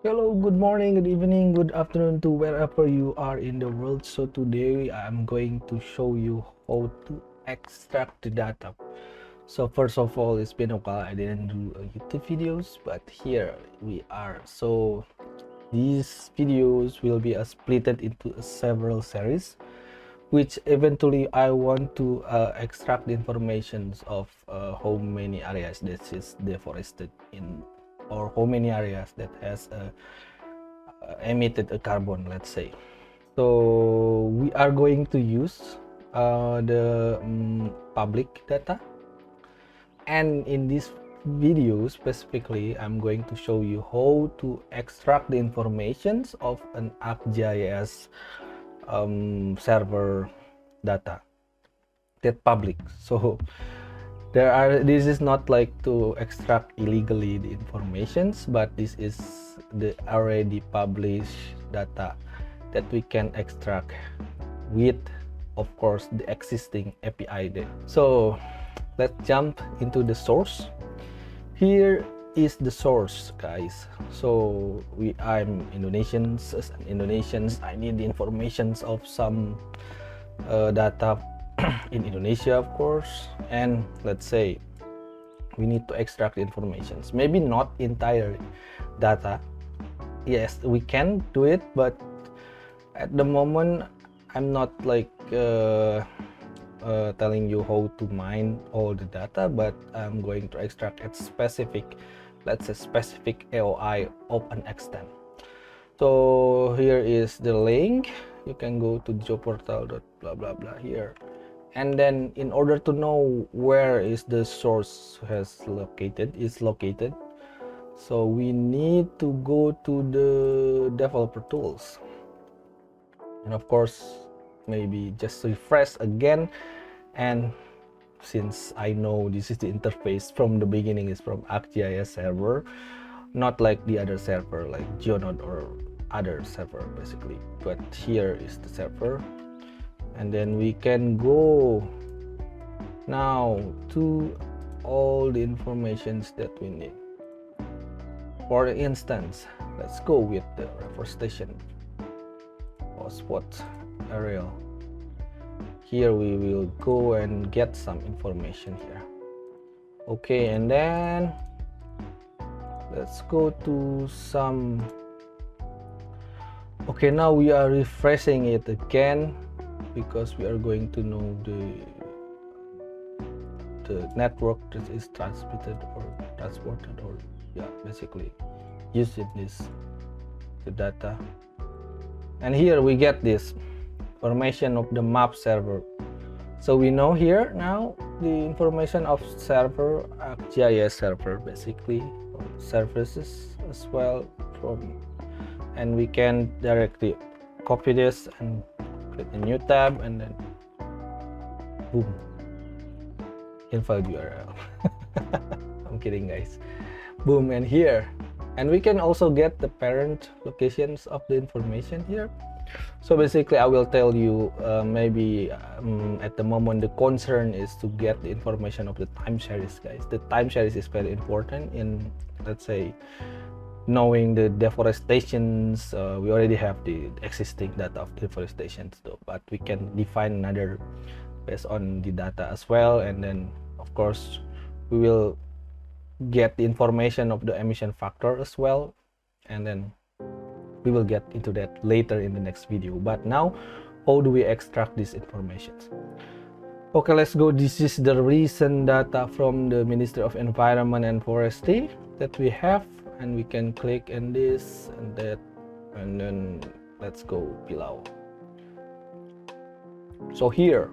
Hello, good morning, good evening, good afternoon to wherever you are in the world. So today I'm going to show you how to extract the data. So first of all, it's been a while I didn't do YouTube videos, but here we are. So these videos will be splitted into several series, which eventually I want to extract the informations of how many areas that is deforested in, or how many areas that has emitted a carbon, let's say. So we are going to use the public data, and in this video specifically I'm going to show you how to extract the informations of an ArcGIS server data that public. So this is not like to extract illegally the informations, but this is the already published data that we can extract with, of course, the existing API there. So let's jump into the source. Here is the source, guys. So I'm Indonesians. As an Indonesians, I need the informations of some data in Indonesia, of course, and let's say we need to extract informations. Maybe not entire data. Yes, we can do it, but at the moment I'm not like telling you how to mine all the data, but I'm going to extract a specific, let's say specific AOI of an extent. So here is the link. You can go to jupyter blah blah blah here, and then in order to know where is the source is located, so we need to go to the developer tools, and of course maybe just refresh again. And since I know this is the interface from the beginning is from ArcGIS server, not like the other server like Geonode or other server basically, but here is the server, and then we can go now to all the informations that we need. For instance, let's go with the reforestation hotspot area. Here we will go and get some information here. Okay, and then let's go to some. Okay, now we are refreshing it again because we are going to know the network that is transmitted or transported, or yeah, basically using the data. And here we get this information of the Mapserver. So we know here now the information of server, ArcGIS server basically, or services as well from, and we can directly copy this and click a new tab, and then boom, invalid URL. I'm kidding, guys. Boom, and here, and we can also get the parent locations of the information here. So basically I will tell you maybe at the moment the concern is to get the information of the time series, guys. The time series is very important in, let's say, knowing the deforestations. We already have the existing data of deforestation, though, but we can define another based on the data as well, and then of course we will get the information of the emission factor as well, and then we will get into that later in the next video. But now, how do we extract these informations? Okay, let's go. This is the recent data from the Ministry of Environment and Forestry that we have, and we can click on this and that, and then let's go below. So here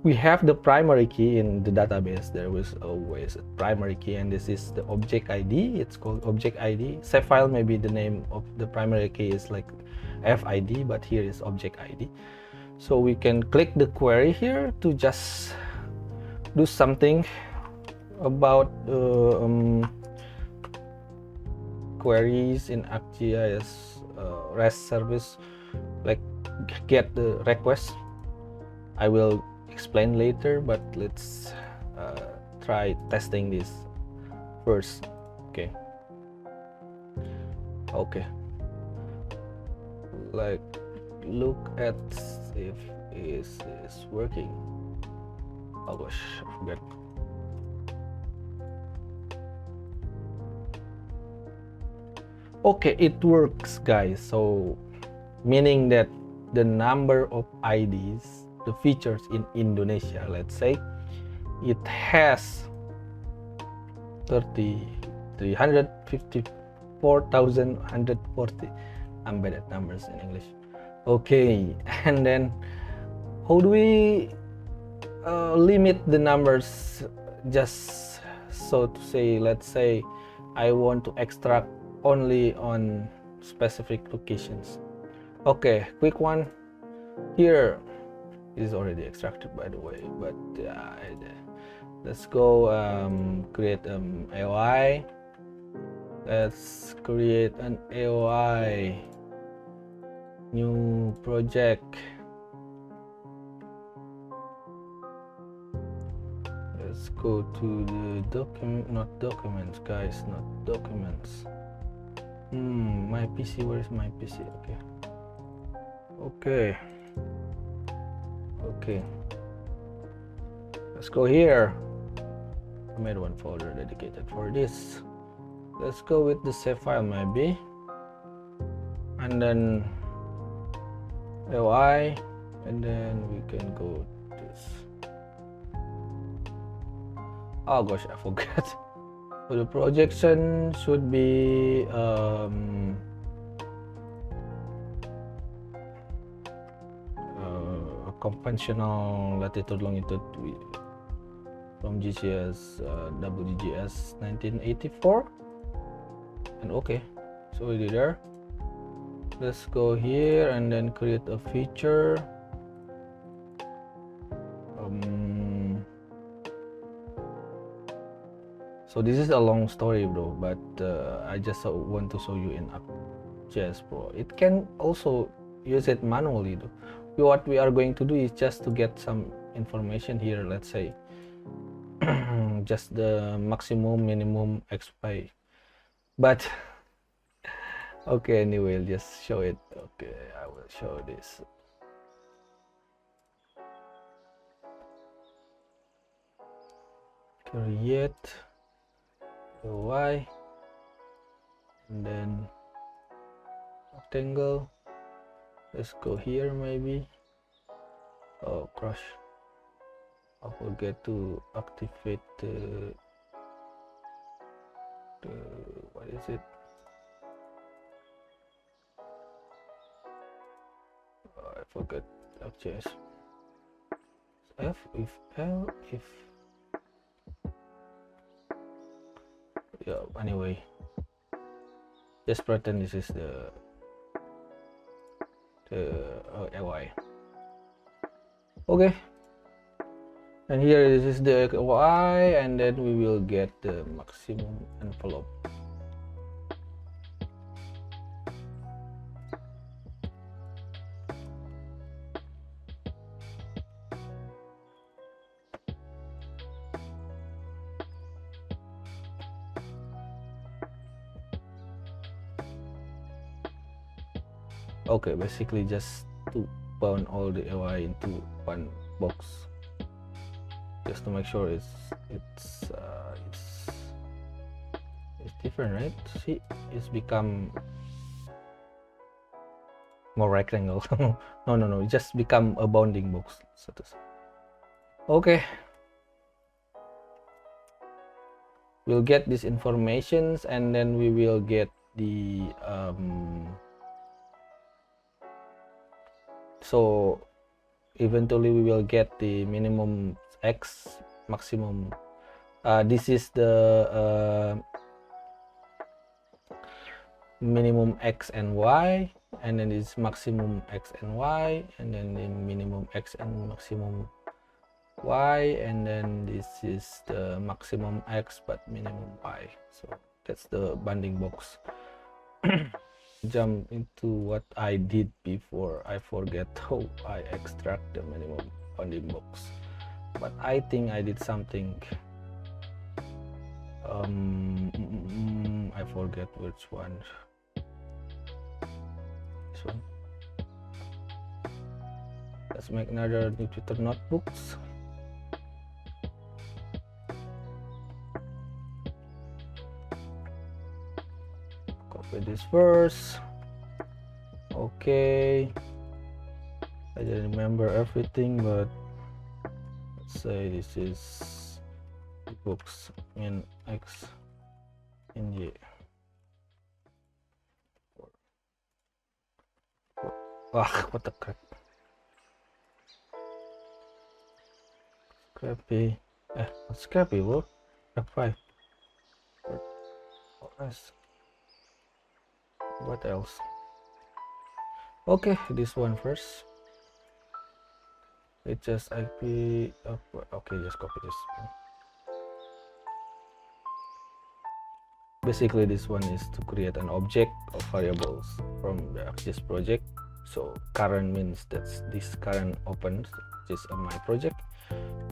we have the primary key in the database. There was always a primary key, and this is the ObjectID. It's called ObjectID. Save file, maybe the name of the primary key is like FID, but here is ObjectID. So we can click the query here to just do something about queries in ArcGIS REST service, like get the request. I will explain later, but let's try testing this first. Okay, Okay, like look at if is working. Oh gosh, I forgot. Okay, it works, guys. So meaning that the number of IDs, the features in Indonesia, let's say it has 354,140. I'm bad at numbers in English. Okay, and then how do we limit the numbers? Just so to say, let's say I want to extract only on specific locations. Okay, quick one here is already extracted, by the way, but let's go create AOI. Let's create an AOI new project. Let's go to the document, not documents, guys, not documents. My PC, where is my PC? Okay, let's go here. I made one folder dedicated for this. Let's go with the save file maybe, and then AOI, and then we can go this. Oh gosh, I forgot. So the projection should be conventional latitude longitude from GCS WGS 1984, and okay, so already there. Let's go here and then create a feature. So this is a long story, bro, but I just want to show you in ArcGIS Pro. It can also use it manually though. What we are going to do is just to get some information here, let's say just the maximum minimum XY, but okay, anyway, I'll just show it. Okay, I will show this. Create Y, and then rectangle. Let's go here maybe. Oh crash, I forget to activate the what is it? I forgot ArcGIS. F if L if yeah, anyway, just pretend this is the AY. Okay, and here this is the Y, and then we will get the maximum envelope. Okay, basically just to bound all the AOI into one box, just to make sure it's different, right? See, it's become more rectangle. no, it just become a bounding box, so to say. Okay, we'll get these informations, and then we will get the so eventually we will get the minimum X, maximum this is the minimum X and Y, and then it's maximum X and Y, and then the minimum X and maximum Y, and then this is the maximum X but minimum Y. So that's the bounding box. Jump into what I did before. I forget how I extract the minimum bounding box, but I think I did something. I forget which one. Let's make another jupyter notebooks. Copy this first. Okay, I didn't remember everything, but let's say this is books in X in Y. What the crap? Scrapy. Not scrapy, bro. F5. What else? Okay, this one first. It just IP. Okay, just copy this one. Basically, this one is to create an object of variables from the ArcGIS project. So current means that's this current open, which is my project.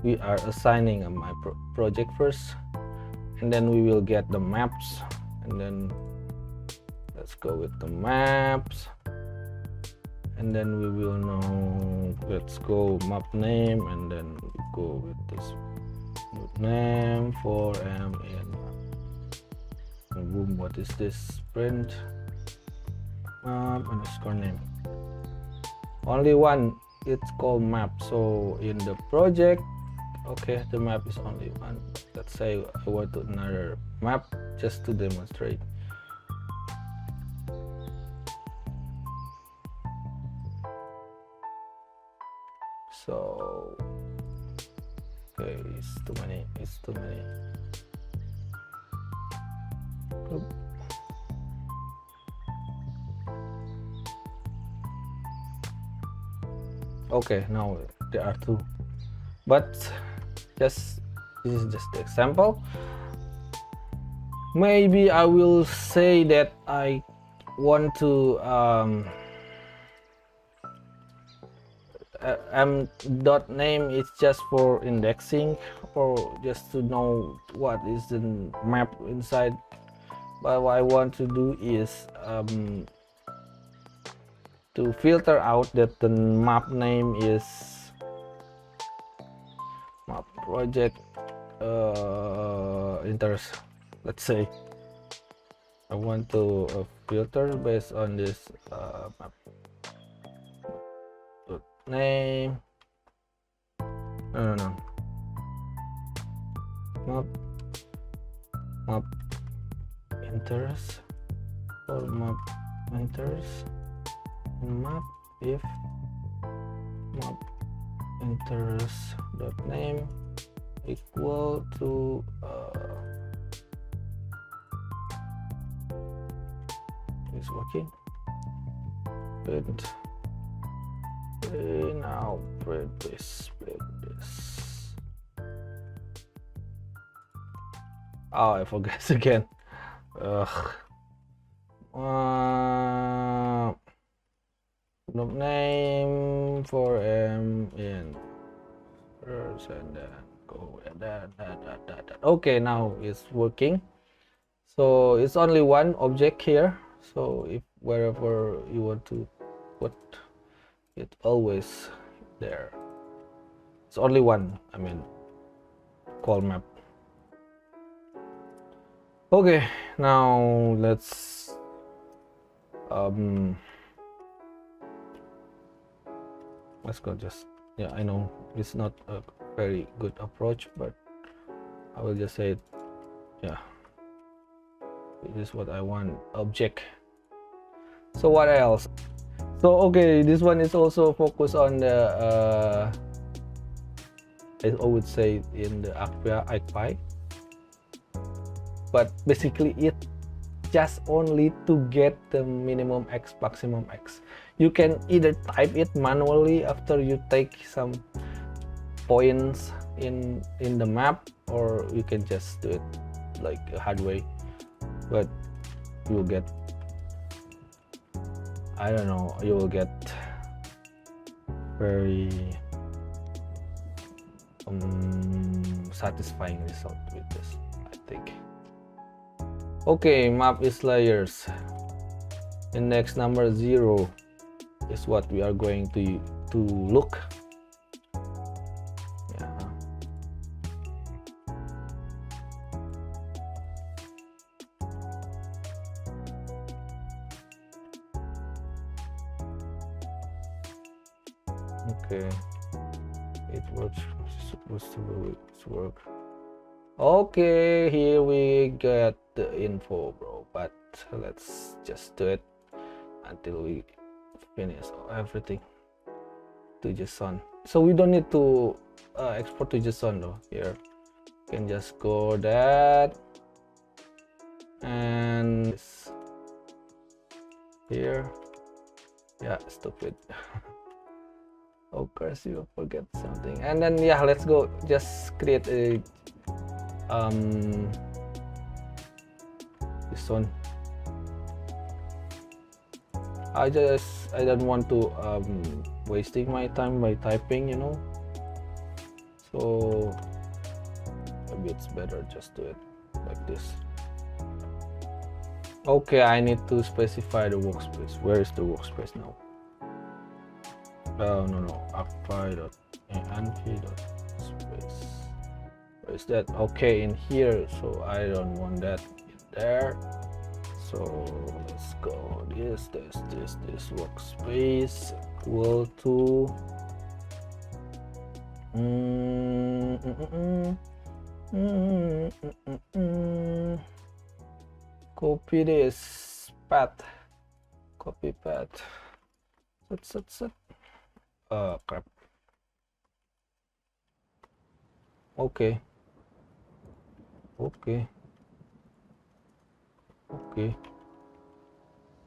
We are assigning a my project first, and then we will get the maps, and then let's go with the maps, and then we will know, let's go map name, and then we go with this name for m in, and boom, what is this? Print map underscore name. Only one, it's called map. So in the project, okay, the map is only one. Let's say I want another map just to demonstrate. So okay, it's too many. Oop. Okay, now there are two, but this is just the example. Maybe I will say that I want to m.name is just for indexing, or just to know what is the map inside. But what I want to do is to filter out that the map name is map project interest. Let's say I want to filter based on this map name. No. Map interest or map interest. Map if map interest dot name equal to is working. Print. Now print this. Oh, I forgot again. Name for m in first, and then go with that. Okay, now it's working. So it's only one object here. So if wherever you want to put it, always there. It's only one. I mean, call map. Okay, now let's go just, yeah, I know it's not a very good approach, but I will just say it. Yeah, this is what I want, object. So what else? So okay, this one is also focused on the I would say in the ArcPy, but basically it just only to get the minimum x, maximum x. You can either type it manually after you take some points in the map, or you can just do it like a hard way, but you will get, I don't know, you will get very satisfying result with this, I think. Okay, map is layers. Index number 0 is what we are going to to look. Yeah. Okay, it works. It's supposed to work. Okay, here we get the info, bro, but let's just do it until we finish everything to JSON. So we don't need to export to JSON though. Here you can just go that and here, yeah, stupid. Of course you forget something. And then yeah, let's go just create a JSON. I don't want to wasting my time by typing, you know, so maybe it's better just do it like this. Okay, I need to specify the workspace. Where is the workspace now? No, arcpy.env.space. Where is that? Okay, in here. So I don't want that in there. So let's go this workspace equal to copy this path, copy path, set. Crap. Okay.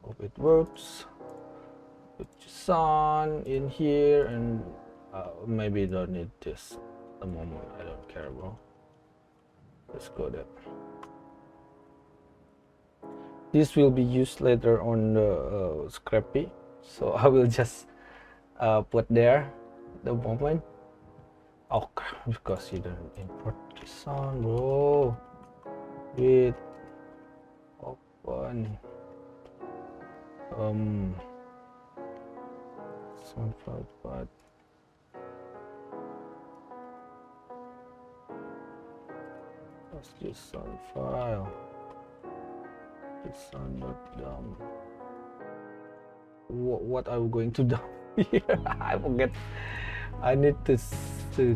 Hope it works. Put JSON in here, and maybe don't need this at the moment. I don't care, bro. Let's go there. This will be used later on the scrapy, so I will just put there at the moment. Oh, because you don't import JSON, bro. With open JSON file path. That's JSON file. JSON.dump. What are we going to dump here? I forget. I need to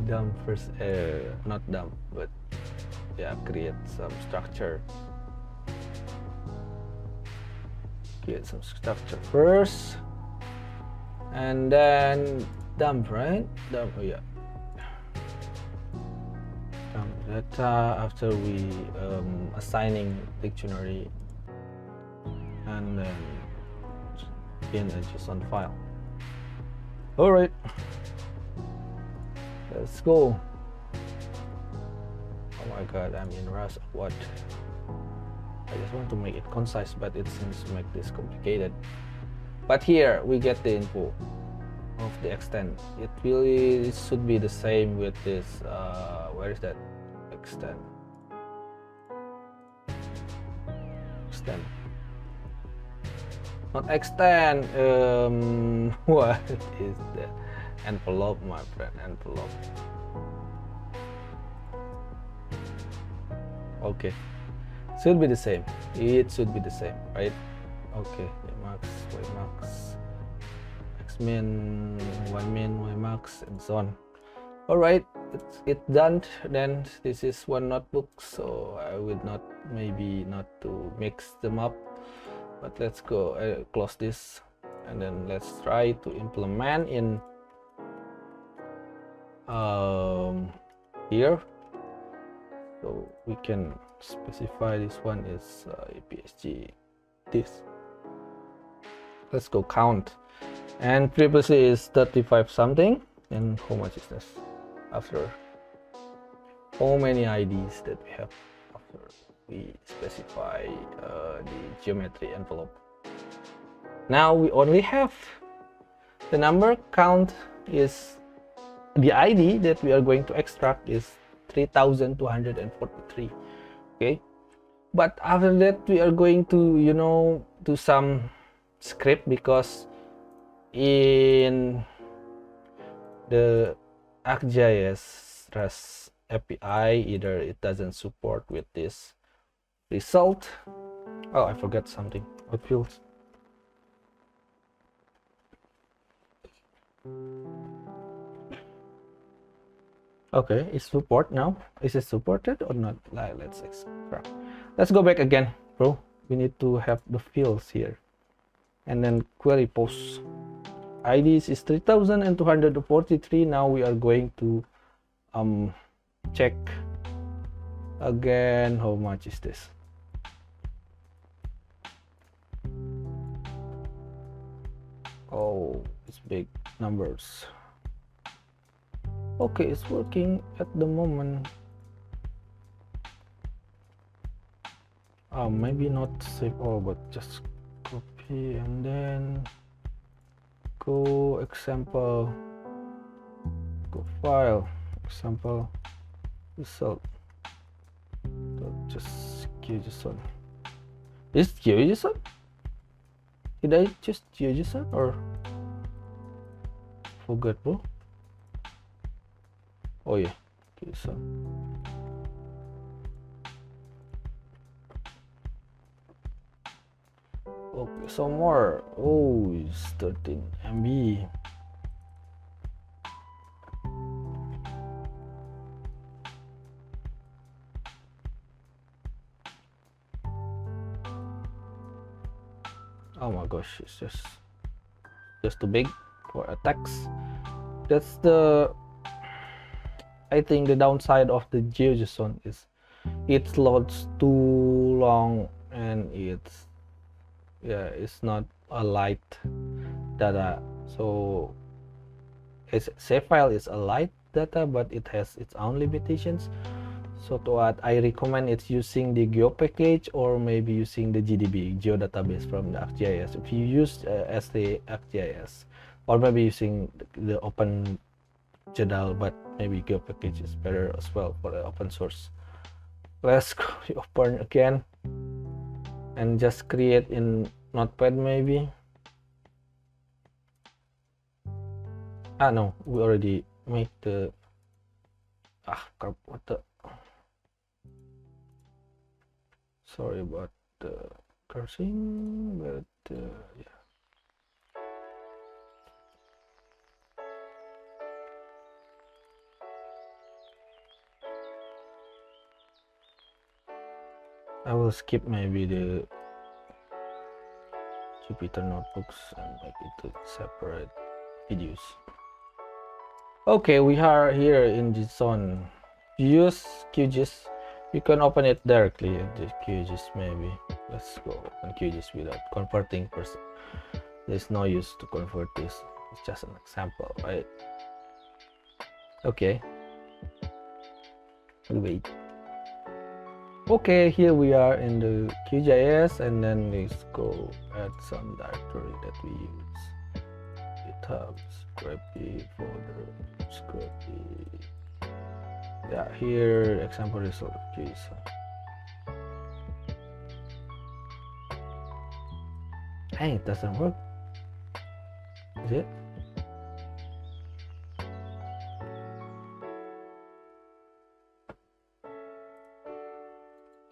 dump first. Not dump, but yeah, create some structure. Create some structure first, and then dump, right? Dump. Oh yeah. Dump data after we assigning dictionary, and then in a JSON file. All right. Let's go. Oh my god, I'm in rush. What? I just want to make it concise, but it seems to make this complicated. But here we get the info of the extent. It should be the same with this. Where is that extent? Extent. Not extend. What is that? Envelope, my friend. Envelope. Okay, should be the same. It should be the same, right? Okay, ymax, ymax, xmin, ymin, ymax, and so on. All right, it's done. Then this is one notebook, so I would not maybe not to mix them up. But let's go close this, and then let's try to implement in here. So we can specify this one is PSG this. Let's go count, and previously is 35 something, and how much is this after? How many IDs that we have after we specify the geometry envelope? Now we only have the number count is the ID that we are going to extract is 3243. Okay, but after that we are going to, you know, do some script, because in the ArcGIS REST API, either it doesn't support with this result. Oh, I forgot something. What fields? Okay, it's support now. Is it supported or not? Let's extract. Let's go back again, bro. We need to have the fields here, and then query post IDs is 3243. Now we are going to check again how much is this. Oh, it's big numbers. Okay, it's working at the moment. Maybe not save all, but just copy and then go example, go file, example result. Just QGIS. Is it QGIS? Did I just QGIS or forgot, bro? Oh yeah, QGIS. Okay, some more. Oh, it's 13 MB. Oh my gosh, it's just too big for a text. That's the, I think the downside of the GeoJSON is it loads too long and it's not a light data. So its save file is a light data, but it has its own limitations. So to what I recommend, it's using the Geo package or maybe using the GDB Geo database from the ArcGIS. If you use the ArcGIS, or maybe using the open JDAL, but maybe Geo package is better as well for the open source. Let's go open again and just create in Notepad maybe. No, we already make the what the. Sorry about the cursing, but yeah. I will skip maybe the Jupyter notebooks and make it to separate videos. Okay, we are here in JSON. Use QGIS. You can open it directly at the QGIS maybe. Let's go open QGIS without converting first. There's no use to convert this. It's just an example, right? Okay. Wait. Okay, here we are in the QGIS, and then let's go add some directory that we use. GitHub, scrapy folder, scrapy. Yeah, here example result of QGIS. Hey, it doesn't work. Is it?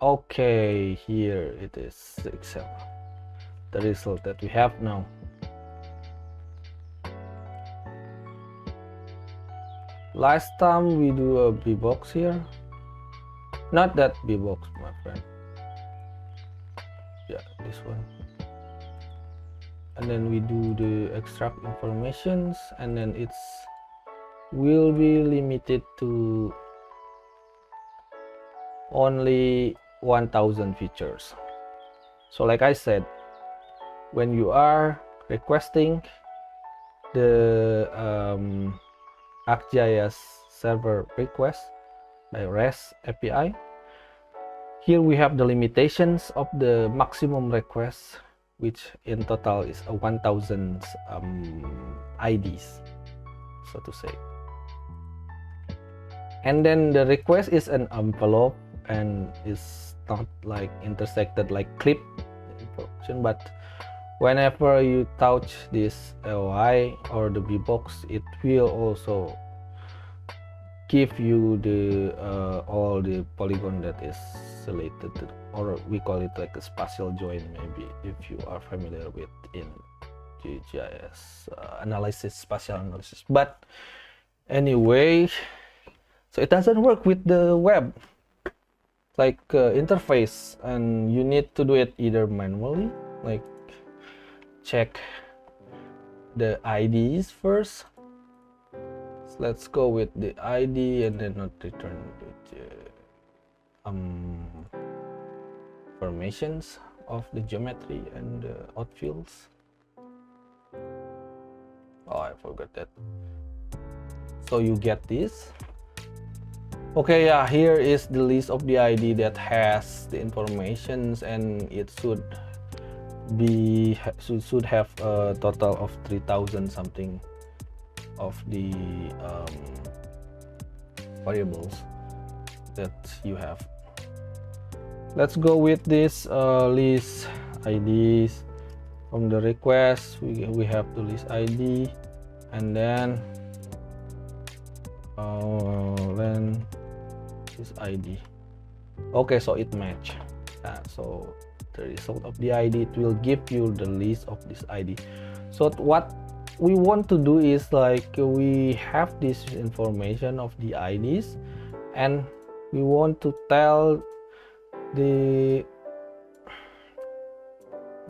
Okay, here it is, the example, the result that we have now. Last time we do a B-box here, not that B-box, my friend. Yeah, this one. And then we do the extract informations, and then it's will be limited to only 1000 features. So like I said, when you are requesting the ArcGIS server request by REST API, here we have the limitations of the maximum request, which in total is 1000 IDs, so to say. And then the request is an envelope and is not like intersected like clip information, but Whenever you touch this UI or the B-box, it will also give you the all the polygon that is selected, or we call it like a spatial join, maybe, if you are familiar with in ArcGIS analysis, spatial analysis. But anyway, so it doesn't work with the web like interface, and you need to do it either manually, like check the IDs first. So let's go with the ID and then not return with informations of the geometry and the outfields. Oh, I forgot that. So you get this. Okay, yeah, here is the list of the ID that has the informations, and it should have a total of 3,000 something of the variables that you have. Let's go with this list IDs. From the request, we have the list ID, and then this ID. Okay, so it match. So the result of the ID, it will give you the list of this ID. So what we want to do is, like, we have this information of the IDs, and we want to tell the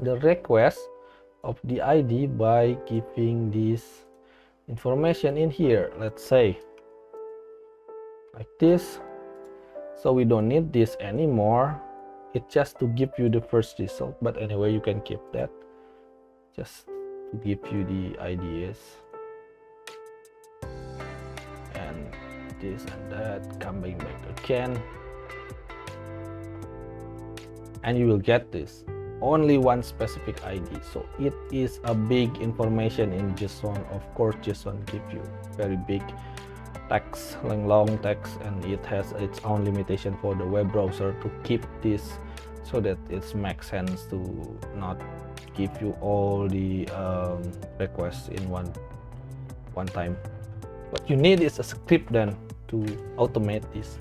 request of the ID by giving this information in here, let's say like this. So we don't need this anymore, it's just to give you the first result, but anyway you can keep that just to give you the ideas, and this and that, coming back again, and you will get this only one specific ID. So it is a big information in JSON. Of course, JSON give you very big text, like long text, and it has its own limitation for the web browser to keep this, so that it makes sense to not give you all the requests in one time. What you need is a script then to automate this.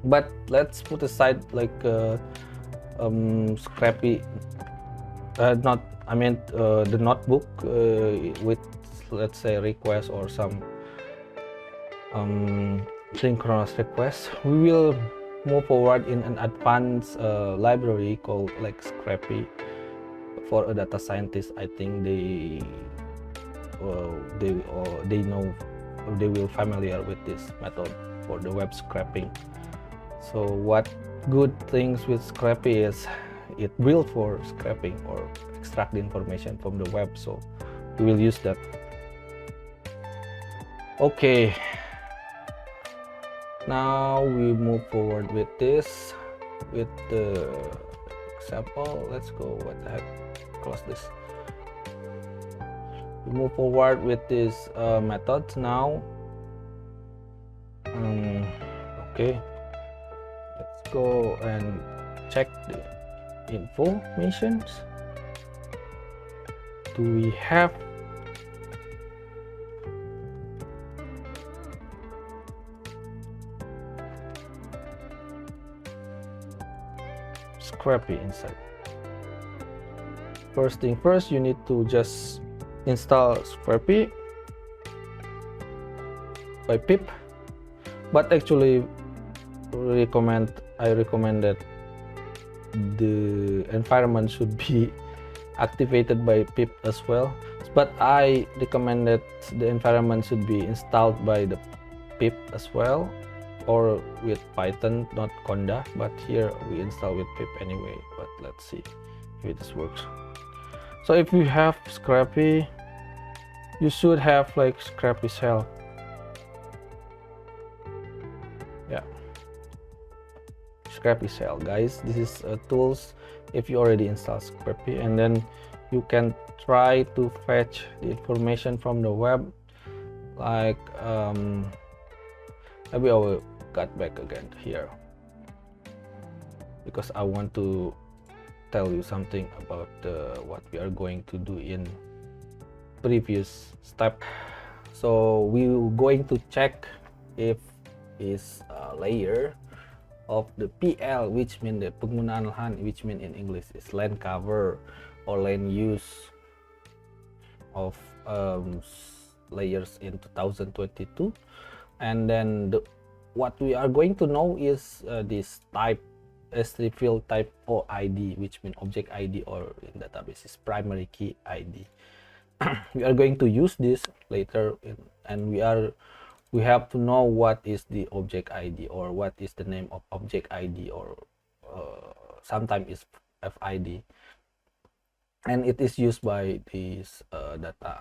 But let's put aside like scrapy, the notebook with, let's say, request or some synchronous requests. We will move forward in an advanced library called like scrapy. For a data scientist, I think they know, they will familiar with this method for the web scraping. So what good things with scrapy is it built for scraping or extract the information from the web, so we will use that. Okay, now we move forward with this, with the example. Let's go, what the heck, close this. We move forward with this methods now. Okay, let's go and check the informations. Do we have scrapy inside? First thing first, you need to just install scrapy by pip, but actually I recommend that the environment should be activated by pip as well, but I recommend that the environment should be installed by the pip as well, or with Python, not conda, but here we install with pip anyway. But let's see if this works. So if you have scrapy, you should have like scrapy cell. Yeah, scrapy cell, guys. This is tools if you already install scrapy, and then you can try to fetch the information from the web, like maybe I will cut back again here because I want to tell you something about what we are going to do in previous step. So we're going to check if is a layer of the PL, which mean the penggunaan lahan, which mean in English is land cover or land use of layers in 2022. And then what we are going to know is this type ESRI field type OID, which means object ID, or in database is primary key ID. We are going to use this later and we have to know what is the object ID or what is the name of object ID, or sometimes is FID, and it is used by this data.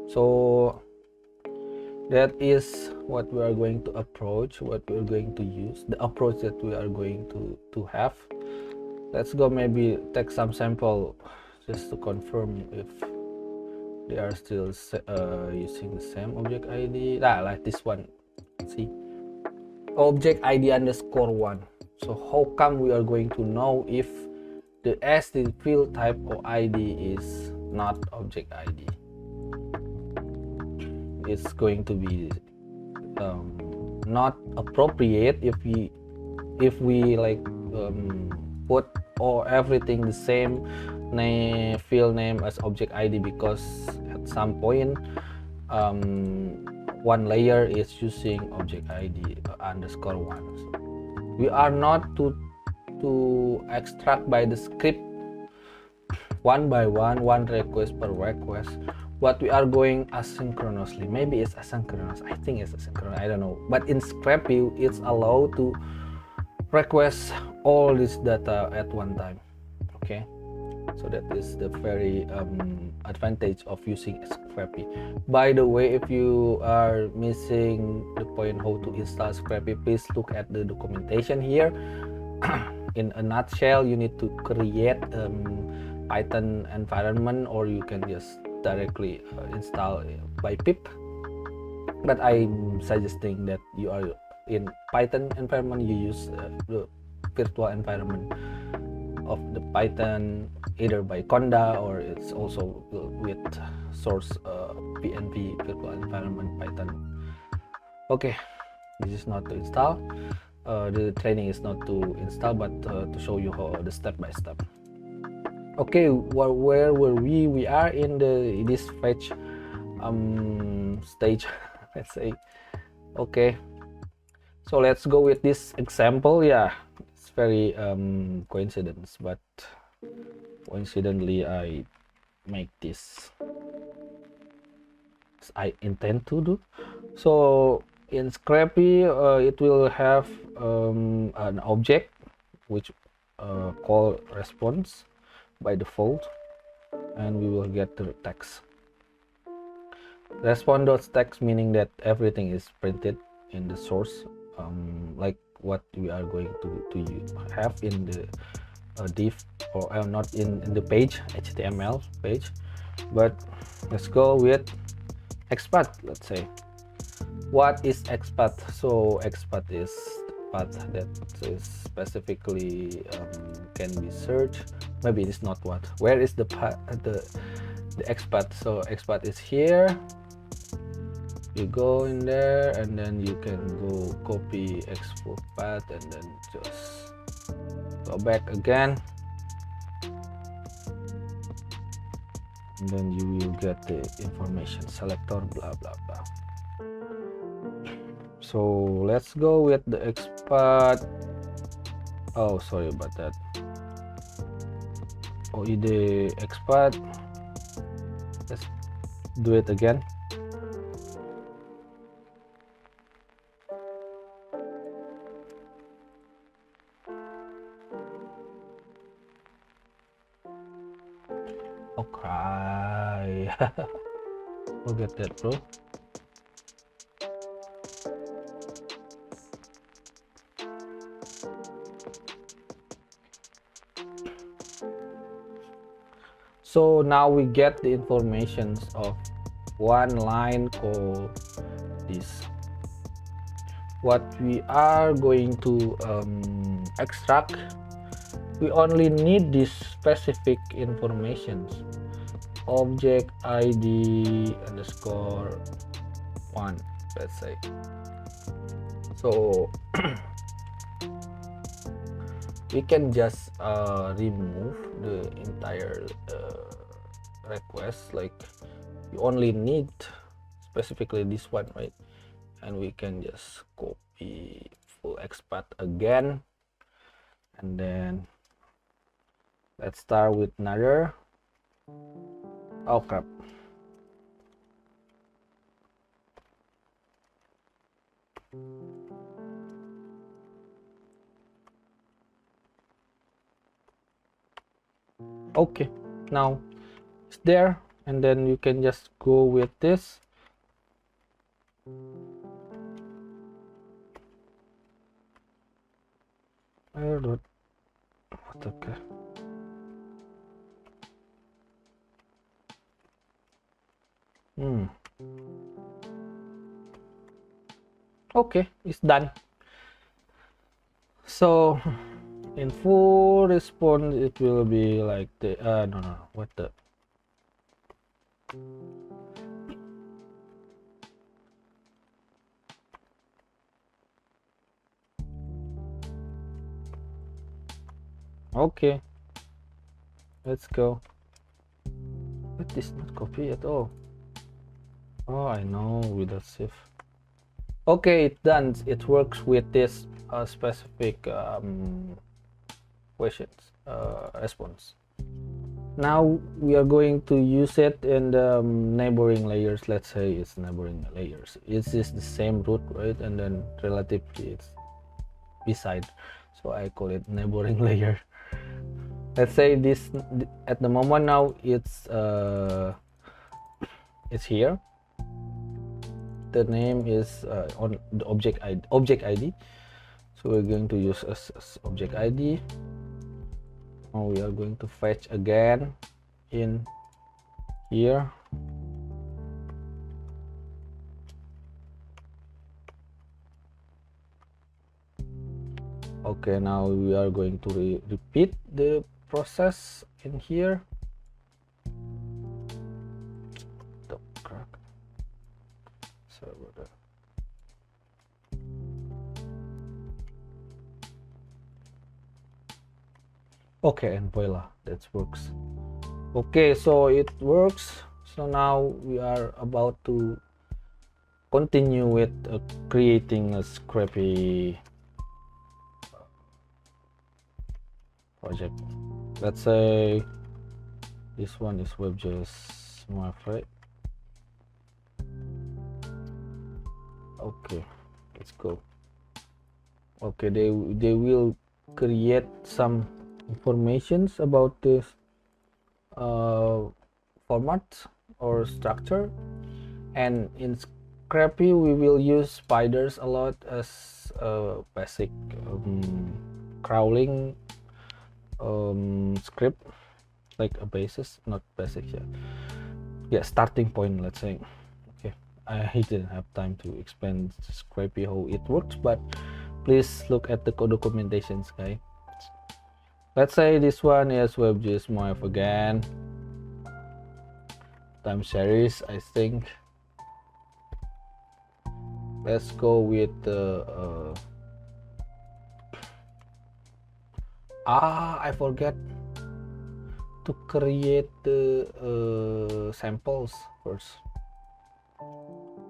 So that is what we are going to approach, what we are going to use, the approach that we are going to have. Let's go maybe take some sample just to confirm if they are still using the same object ID. Like this one, see, object ID _1. So how come we are going to know if the ESRI field type or ID is not object ID? It's going to be not appropriate if we like put everything the same name, field name as object ID, because at some point one layer is using object ID _1. So we are not to extract by the script one by one request per request. What we are going asynchronously, maybe it's asynchronous, I think it's asynchronous, I don't know, but in Scrapy it's allowed to request all this data at one time. Okay, so that is the very advantage of using Scrapy. By the way, if you are missing the point how to install Scrapy, please look at the documentation here. In a nutshell, you need to create Python environment, or you can just directly install by pip, but I'm suggesting that you are in Python environment, you use the virtual environment of the Python, either by conda or it's also with source PNV virtual environment Python. Okay, this is not to install, the training is not to install, but to show you how the step by step. Okay, where were we? We are in this fetch stage, let's say. Okay, so let's go with this example. Yeah, it's very coincidence, but coincidentally I make this as I intend to do. So in Scrapy it will have an object which call response by default, and we will get the text. Response.text meaning that everything is printed in the source, like what we are going to have in the div, or not in the page, HTML page. But let's go with expat. Let's say, what is expat? So expat is path that is specifically can be searched. Maybe it's not what. Where is the expat? So expat is here. You go in there, and then you can go copy export path, and then just go back again, and then you will get the information selector, blah blah blah. So let's go with the expat. Oh, sorry about that. OID expat. Let's do it again. Okay. Forget that, bro. So now we get the informations of one line called this. What we are going to extract we only need this specific informations, object ID underscore 1, let's say. So we can just remove the entire request, like you only need specifically this one, right? And we can just copy full expat again, and then let's start with another. Oh crap. Okay, now it's there, and then you can just go with this. Okay. Okay, it's done. So in full response it will be like the no, what the okay, let's go. It is not copy at all. Oh, I know, with a save. Okay, it's done. It works with this specific questions response. Now we are going to use it in the neighboring layers. Let's say it's neighboring layers. It's just the same root, right? And then relatively it's beside, so I call it neighboring layer. Let's say this at the moment now it's here. The name is on the object ID, so we're going to use as object ID. Now we are going to fetch again in here. Okay, now we are going to repeat the process in here. Okay, and voila, that works. Okay, so it works. So now we are about to continue with creating a scrapy project. Let's say this one is webgis right? Okay, let's go. Okay, they will create some informations about this format or structure, and in scrapy we will use spiders a lot as a basic crawling script, like a basis, not basic, yeah, starting point, let's say. Okay, I didn't have time to explain scrapy how it works, but please look at the documentations, guys. Let's say this one is webgis again, timeseries, I think. Let's go with the I forget to create the samples first,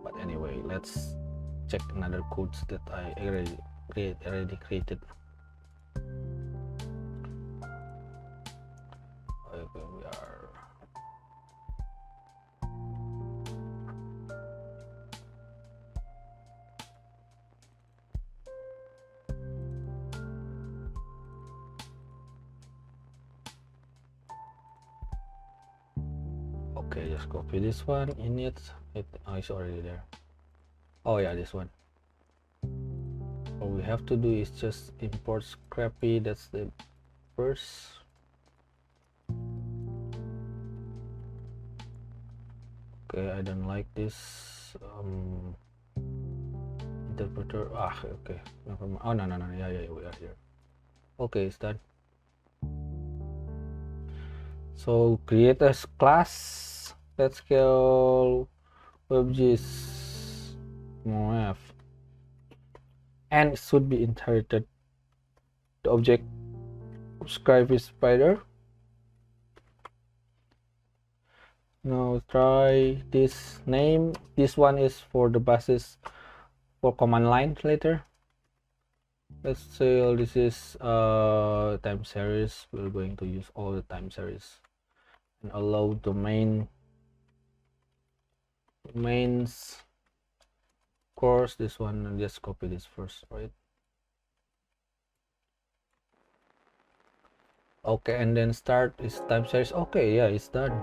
but anyway, let's check another codes that I already created. Okay, we are okay, just copy this one in it. Oh, it's already there. Oh yeah, this one. All we have to do is just import scrapy. That's the first. Okay, I don't like this interpreter. Okay, never mind. Oh no, yeah, we are here. Okay, it's done. So create a class. Let's go webgis mof, and it should be inherited the object scrapy spider. Now try this name. This one is for the basis for command line later. Let's say this is time series. We're going to use all the time series and allow domains course this one, and just copy this first, right? Okay, and then start is time series. Okay, yeah, it's done,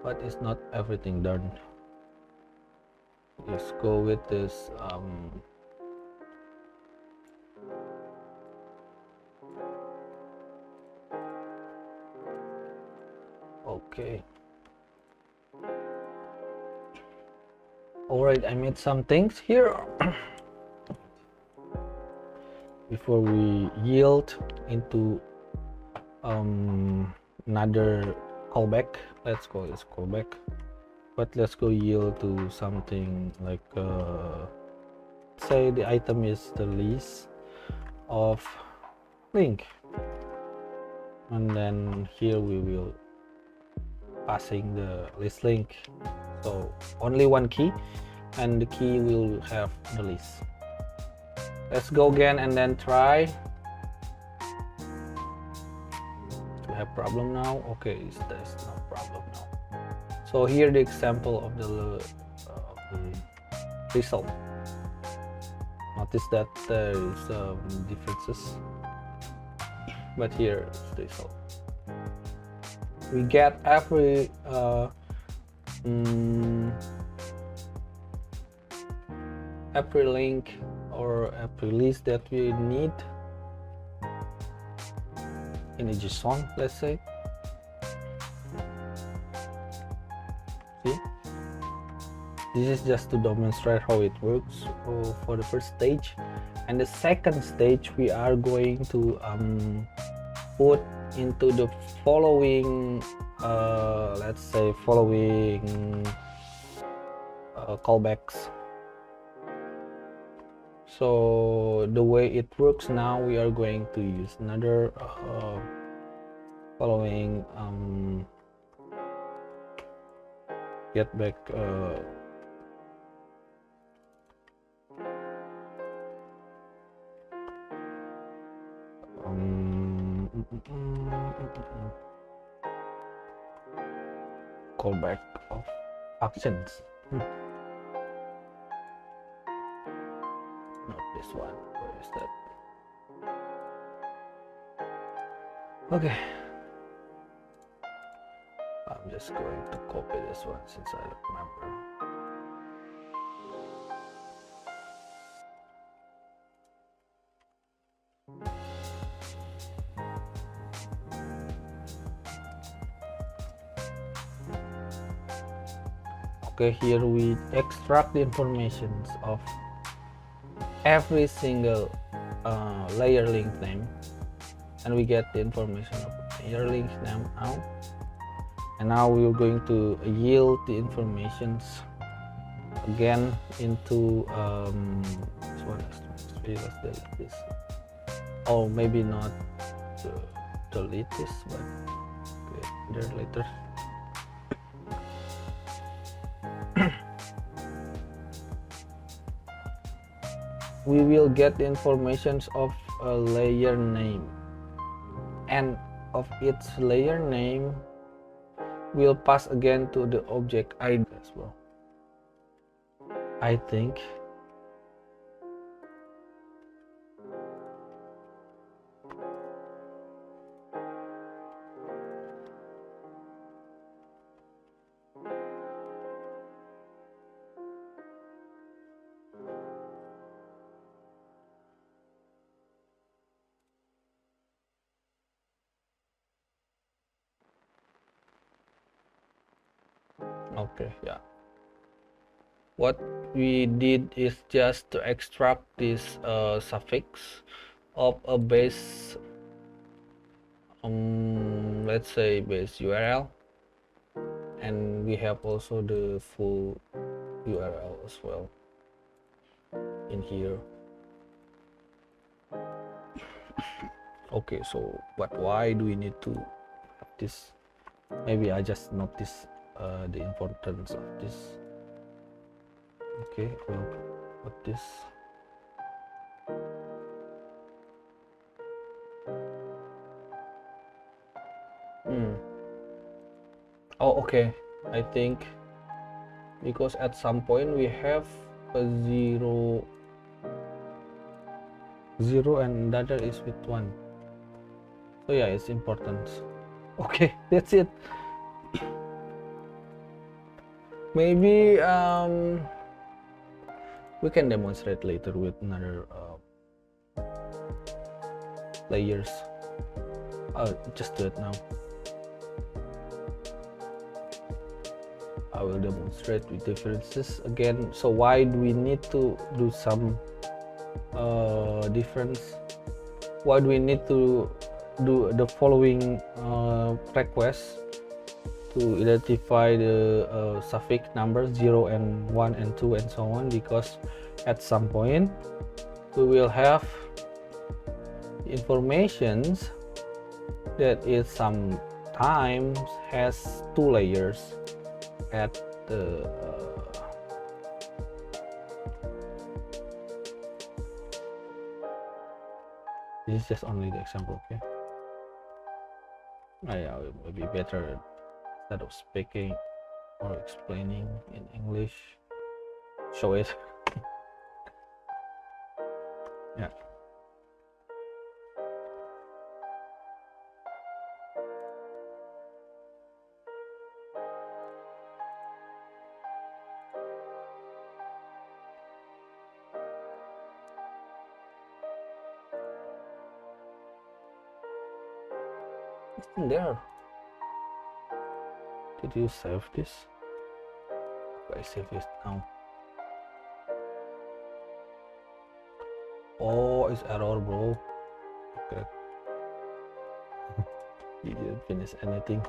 but it's not everything done. Let's go with this okay. All right, I made some things here before we yield into another callback. Let's call this callback, but let's go yield to something like say the item is the list of link, and then here we will passing the list link, so only one key, and the key will have the list. Let's go again and then try. Do we have problem now? Okay, there's no problem now. So here the example of the result. Notice that there is differences, but here is the result. We get every link or every list that we need in a JSON, let's say. See, this is just to demonstrate how it works for the first stage, and the second stage we are going to put into the following let's say following callbacks. So the way it works now, we are going to use another following get back callback of actions. Not this one. Where is that? Okay, I'm just going to copy this one since I remember. Okay, here we extract the informations of every single layer link name, and we get the information of layer link name out, and now we're going to yield the informations again into this one. Let's delete this, or maybe not delete this, but okay, there later. We will get the informations of a layer name, and of its layer name will pass again to the object ID as well, I think. Okay, yeah. What we did is just to extract this suffix of a base let's say base URL, and we have also the full URL as well in here. Okay, so but why do we need to have this? Maybe I just notice the importance of this. Okay, we'll put this. Oh, okay. I think because at some point we have a 0 and the other is with 1. So yeah, it's important. Okay, that's it. Maybe we can demonstrate later with another layers. Just do it now. I will demonstrate with differences again. So why do we need to do some difference? Why do we need to do the following requests to identify the suffix numbers 0 and 1 and 2 and so on? Because at some point we will have informations that is sometimes has 2 layers at the this is just only the example. Okay, yeah, it would be better instead of speaking or explaining in English, show it. Yeah. It's in there. Did you save this? I save it now. Oh, it's error, bro. Okay. You didn't finish anything.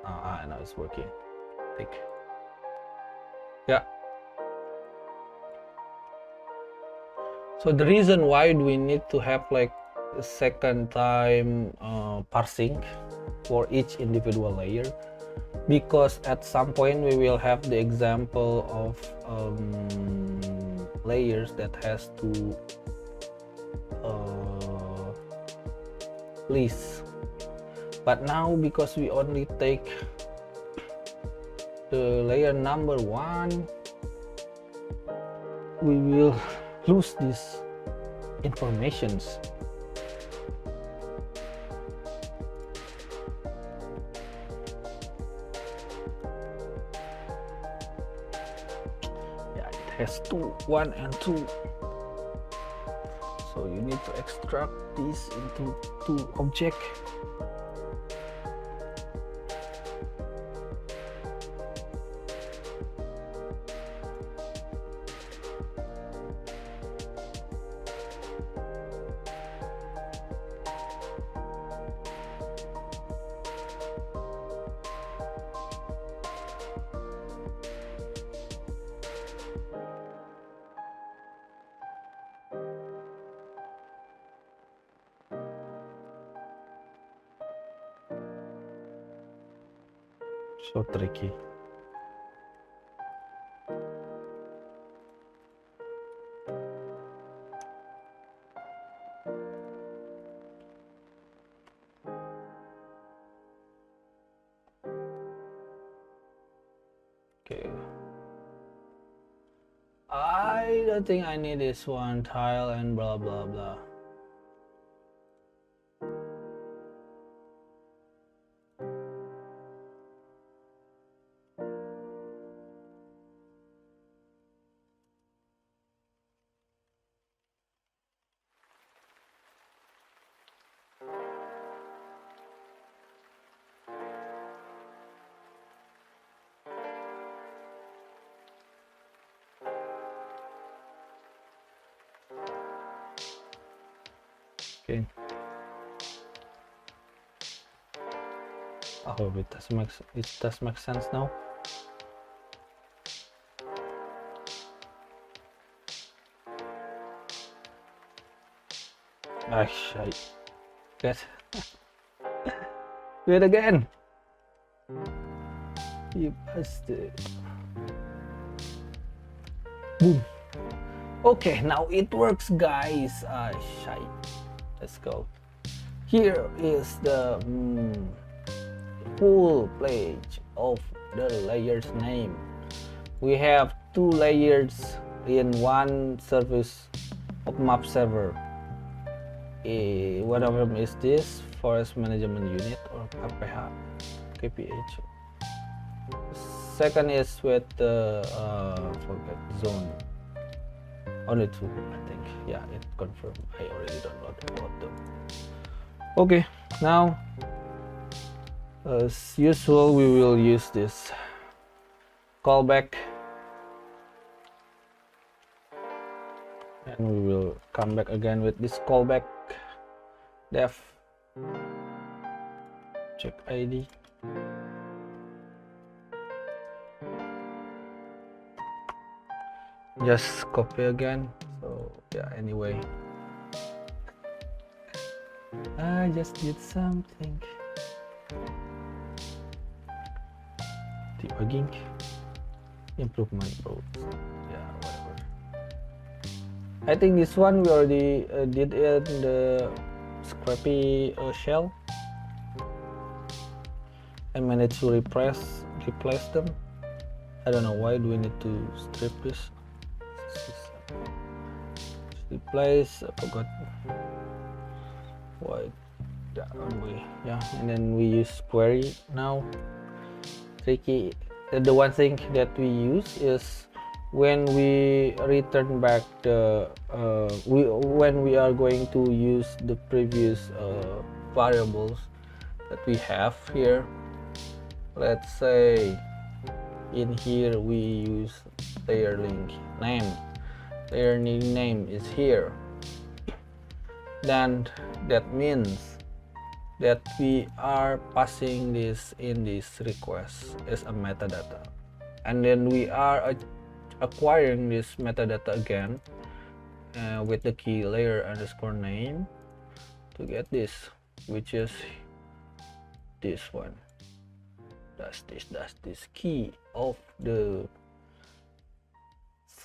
I know it's working. Yeah. So the reason why do we need to have like a second time parsing for each individual layer? Because at some point we will have the example of layers that has to list. But now because we only take the layer number 1, we will lose these informations. Yeah, it has 1 and 2. So you need to extract this into 2 objects. So tricky. Okay. I don't think I need this one tile and blah blah blah. Okay. I hope it does make sense now. Actually, get do it again. You bastard. Boom. Okay, now it works, guys. Let's go. Here is the full page of the layers name. We have 2 layers in one service of Mapserver. One of them is this Forest Management Unit or KPH. Second is with the forget zone. Only 2, I think. Yeah, it confirmed. I already downloaded them. Okay, now as usual, we will use this callback, and we will come back again with this callback def check ID. Just copy again. So yeah, anyway, I just did something. Debugging, improvement roads. Yeah, whatever. I think this one we already did in the scrapy shell. I managed to replace them. I don't know why do we need to strip this. Replace. I forgot why that way. Yeah, and then we use query now. Tricky. The one thing that we use is when we return back the when we are going to use the previous variables that we have here. Let's say in here we use layer link name. Layer name is here. Then that means that we are passing this in this request as a metadata, and then we are acquiring this metadata again with the key layer underscore name to get this, which is this one. That's this key of the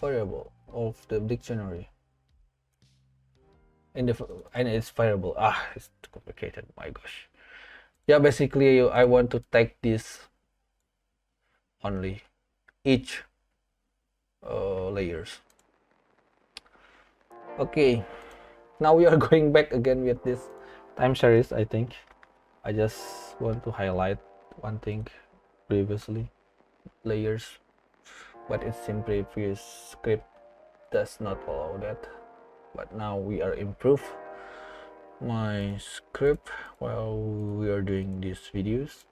variable of the dictionary. And it's variable. It's too complicated. My gosh. Yeah, basically I want to take this only each layers. Okay, now we are going back again with this time series. I think I just want to highlight one thing previously, layers, but it's simply previous script does not follow that. But now we are improve my script while we are doing these videos.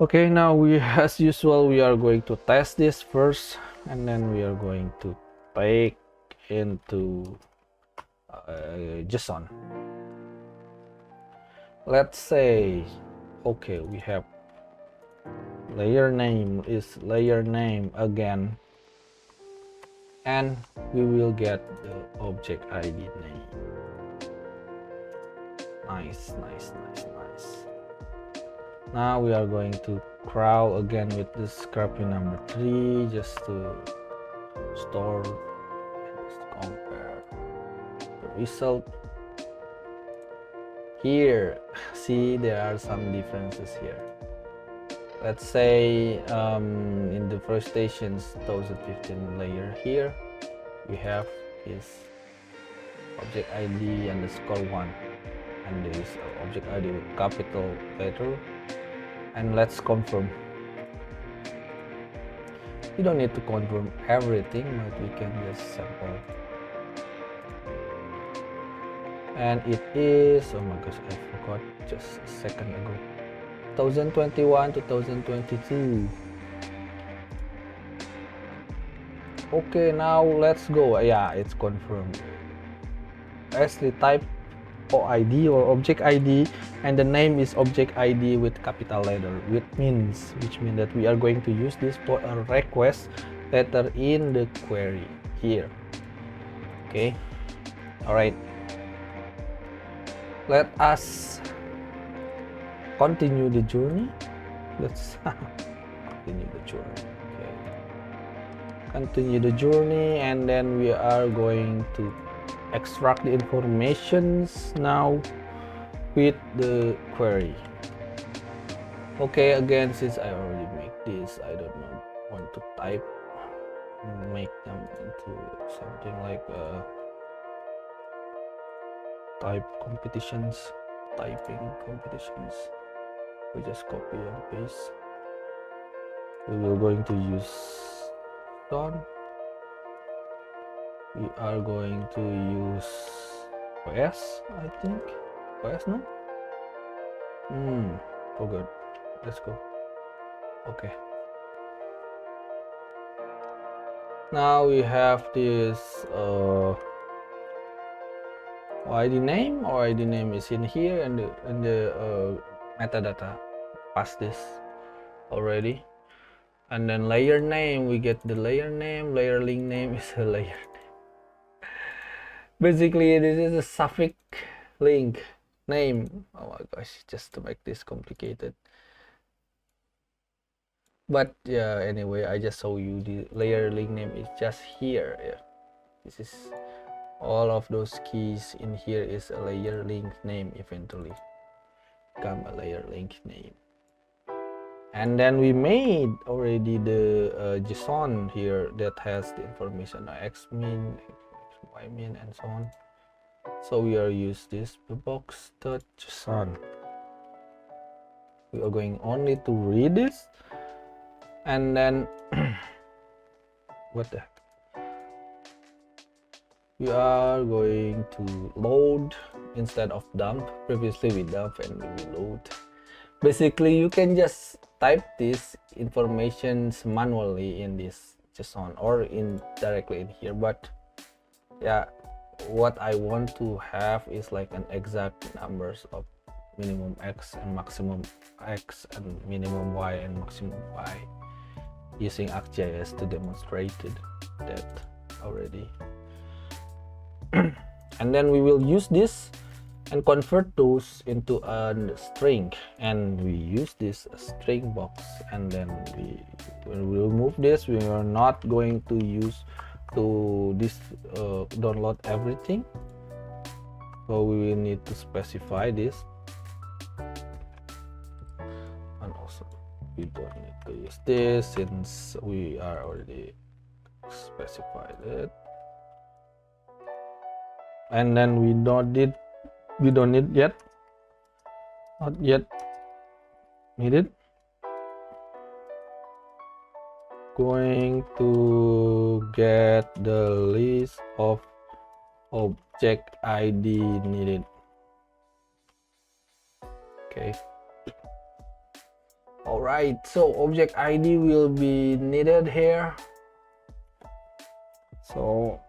Okay, now we, as usual, we are going to test this first, and then we are going to take into JSON. Let's say, okay, we have layer name is layer name again, and we will get the object ID name. Nice. Now we are going to crawl again with this scrapy number 3 just to store and just compare the result. Here, see, there are some differences here. Let's say in the Forestation's 2015 layer here, we have this object ID underscore 1, and there is object ID with capital letter. And let's confirm. You don't need to confirm everything, but we can just sample. And it is, oh my gosh, I forgot just a second ago, 2021 to 2022. Okay, now let's go. Yeah, it's confirmed. As the type OID or object ID and the name is object ID with capital letter, which means that we are going to use this for a request letter in the query here. Okay, all right, let us continue the journey. Let's continue the journey. Okay, continue the journey, and then we are going to extract the informations now with the query. Okay, again, since I already make this, I don't know, want to type, make them into something like typing competitions. We just copy and paste. We will going to use done. We are going to use OS, I think. OS, no? Forgot. Let's go. Okay. Now we have this ID name. Our ID name is in here, and the metadata. Pass this already. And then layer name, we get the layer name. Layer link name is a layer name. Basically, this is a suffix link name. Oh my gosh, just to make this complicated. But yeah, anyway, I just show you the layer link name is just here. Yeah, this is all of those keys in here is a layer link name. Eventually become a layer link name. And then we made already the JSON here that has the information xmin, ymin, and so on. So we are use this box.json. We are going only to read this, and then what the heck? We are going to load instead of dump. Previously we dump and we load. Basically, you can just type this information manually in this JSON or directly in here, but yeah, what I want to have is like an exact numbers of minimum x and maximum x and minimum y and maximum y, using ArcGIS to demonstrate that already. And then we will use this and convert those into a string, and we use this string box, and then when we remove this, we are not going to use to this download everything, so we will need to specify this. And also we don't need to use this since we are already specified it. And then we don't need yet, not yet needed. Going to get the list of object ID needed. Okay, all right, so object ID will be needed here. So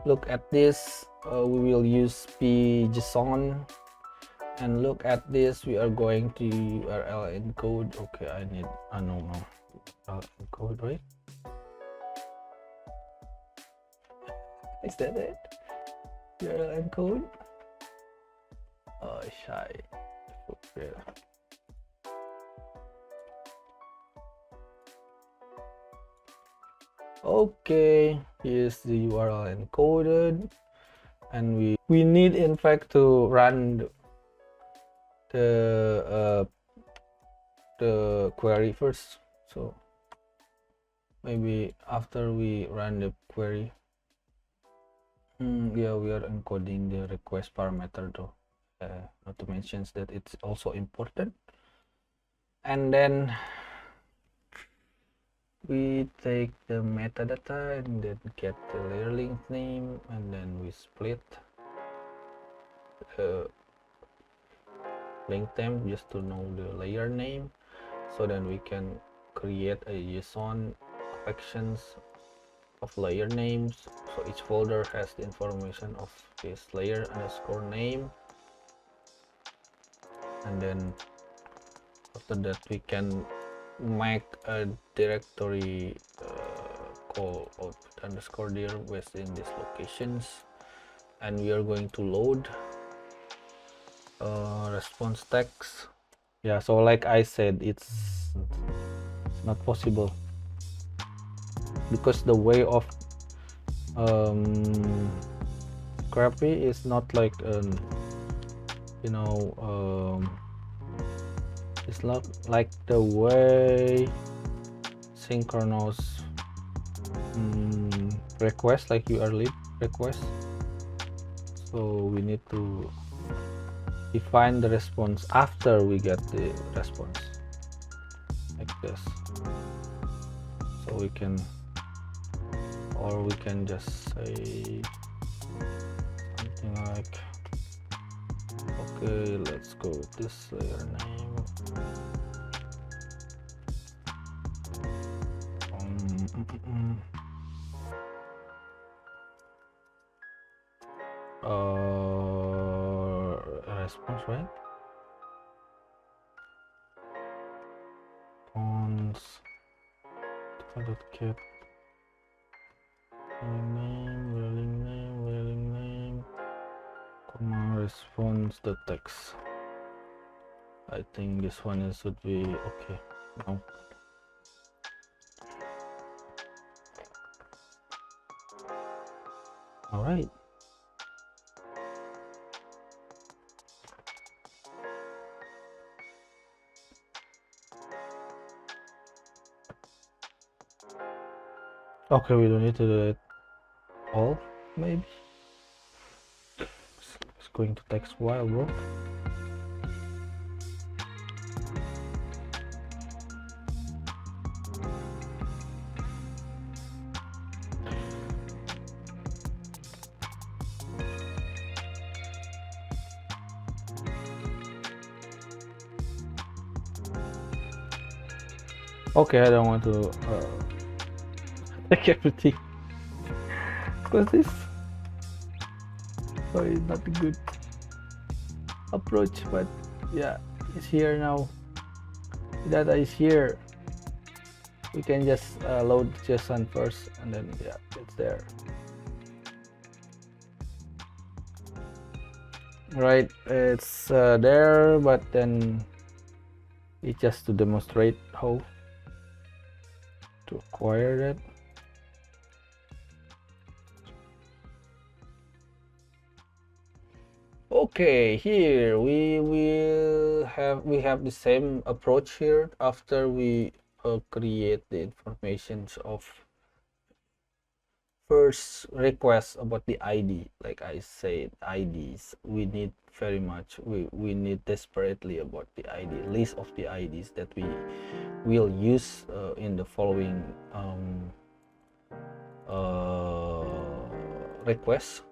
look at this, we will use pjson, and look at this, we are going to URL encode. Okay, I need no URL encode, right? Is that it? URL encode? Oh, shy. Okay, here's the URL encoded, and we need in fact to run the query first. So maybe after we run the query, yeah, we are encoding the request parameter though, not to mention that it's also important. And then we take the metadata and then get the layer link name, and then we split link them just to know the layer name, so then we can create a JSON collections of layer names. So each folder has the information of this layer underscore name, and then after that we can make a directory called output_dir within these locations, and we are going to load response text. Yeah, so like I said, it's not possible because the way of scrapy is not like it's not like the way synchronous request, like URL request. So we need to define the response after we get the response, like this. So we can, or we can just say something like, okay, let's go with this layer name. Response, right? Fonts get name, comma response the text. I think this one should be okay now. All right. Okay, we don't need to do it all, maybe. It's going to take a while, bro. Okay, I don't want to take everything because this is not a good approach, but yeah, it's here now. Data is here. We can just load JSON first, and then yeah, it's there. Right, it's there, but then it's just to demonstrate how to acquire that. Okay, here we have the same approach here after we create the informations of first request about the ID. Like I said, IDs we need very much, we need desperately about the ID, list of the IDs that we will use in the following requests.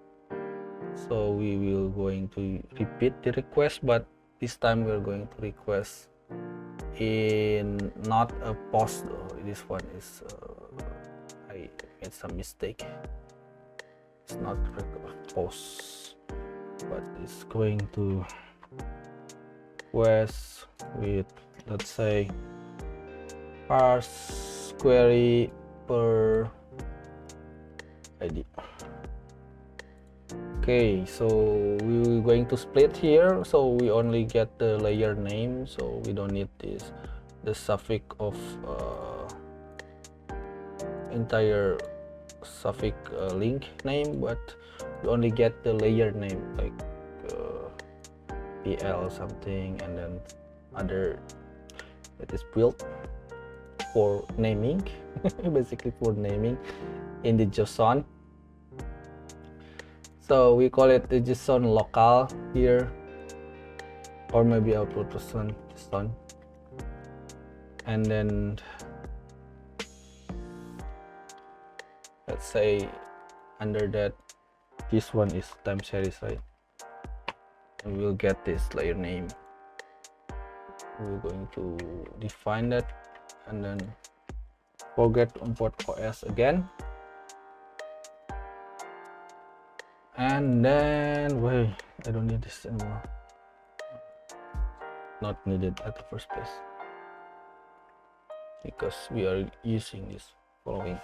So we will going to repeat the request, but this time we're going to request in not a post. This one is I made some mistake. It's not a post, but it's going to request with, let's say, parse query per ID. Okay, so we're going to split here, so we only get the layer name, so we don't need the suffix of entire suffix link name, but we only get the layer name, like PL something, and then other that is built for naming, basically for naming in the JSON. So we call it the JSON local here, or maybe I'll put JSON, and then let's say under that this one is timeseries, right? And we'll get this layer name. We're going to define that, and then forget import OS again. And then wait, I don't need this anymore. not needed at the first place, because we are using this following.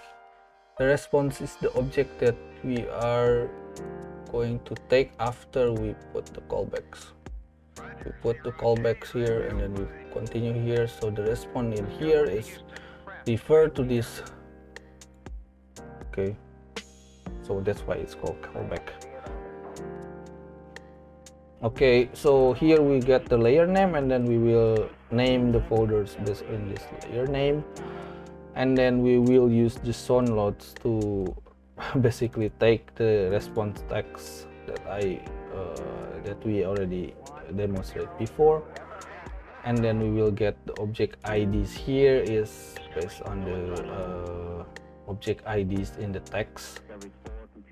The response is the object that we are going to take after we put the callbacks. We put the callbacks here and then we continue here, so the response in here is refer to this. Okay, so that's why it's called callback. Okay, so here we get the layer name, and then we will name the folders based on this layer name, and then we will use JSON loads to basically take the response text that we already demonstrated before, and then we will get the object IDs here is based on the object IDs in the text.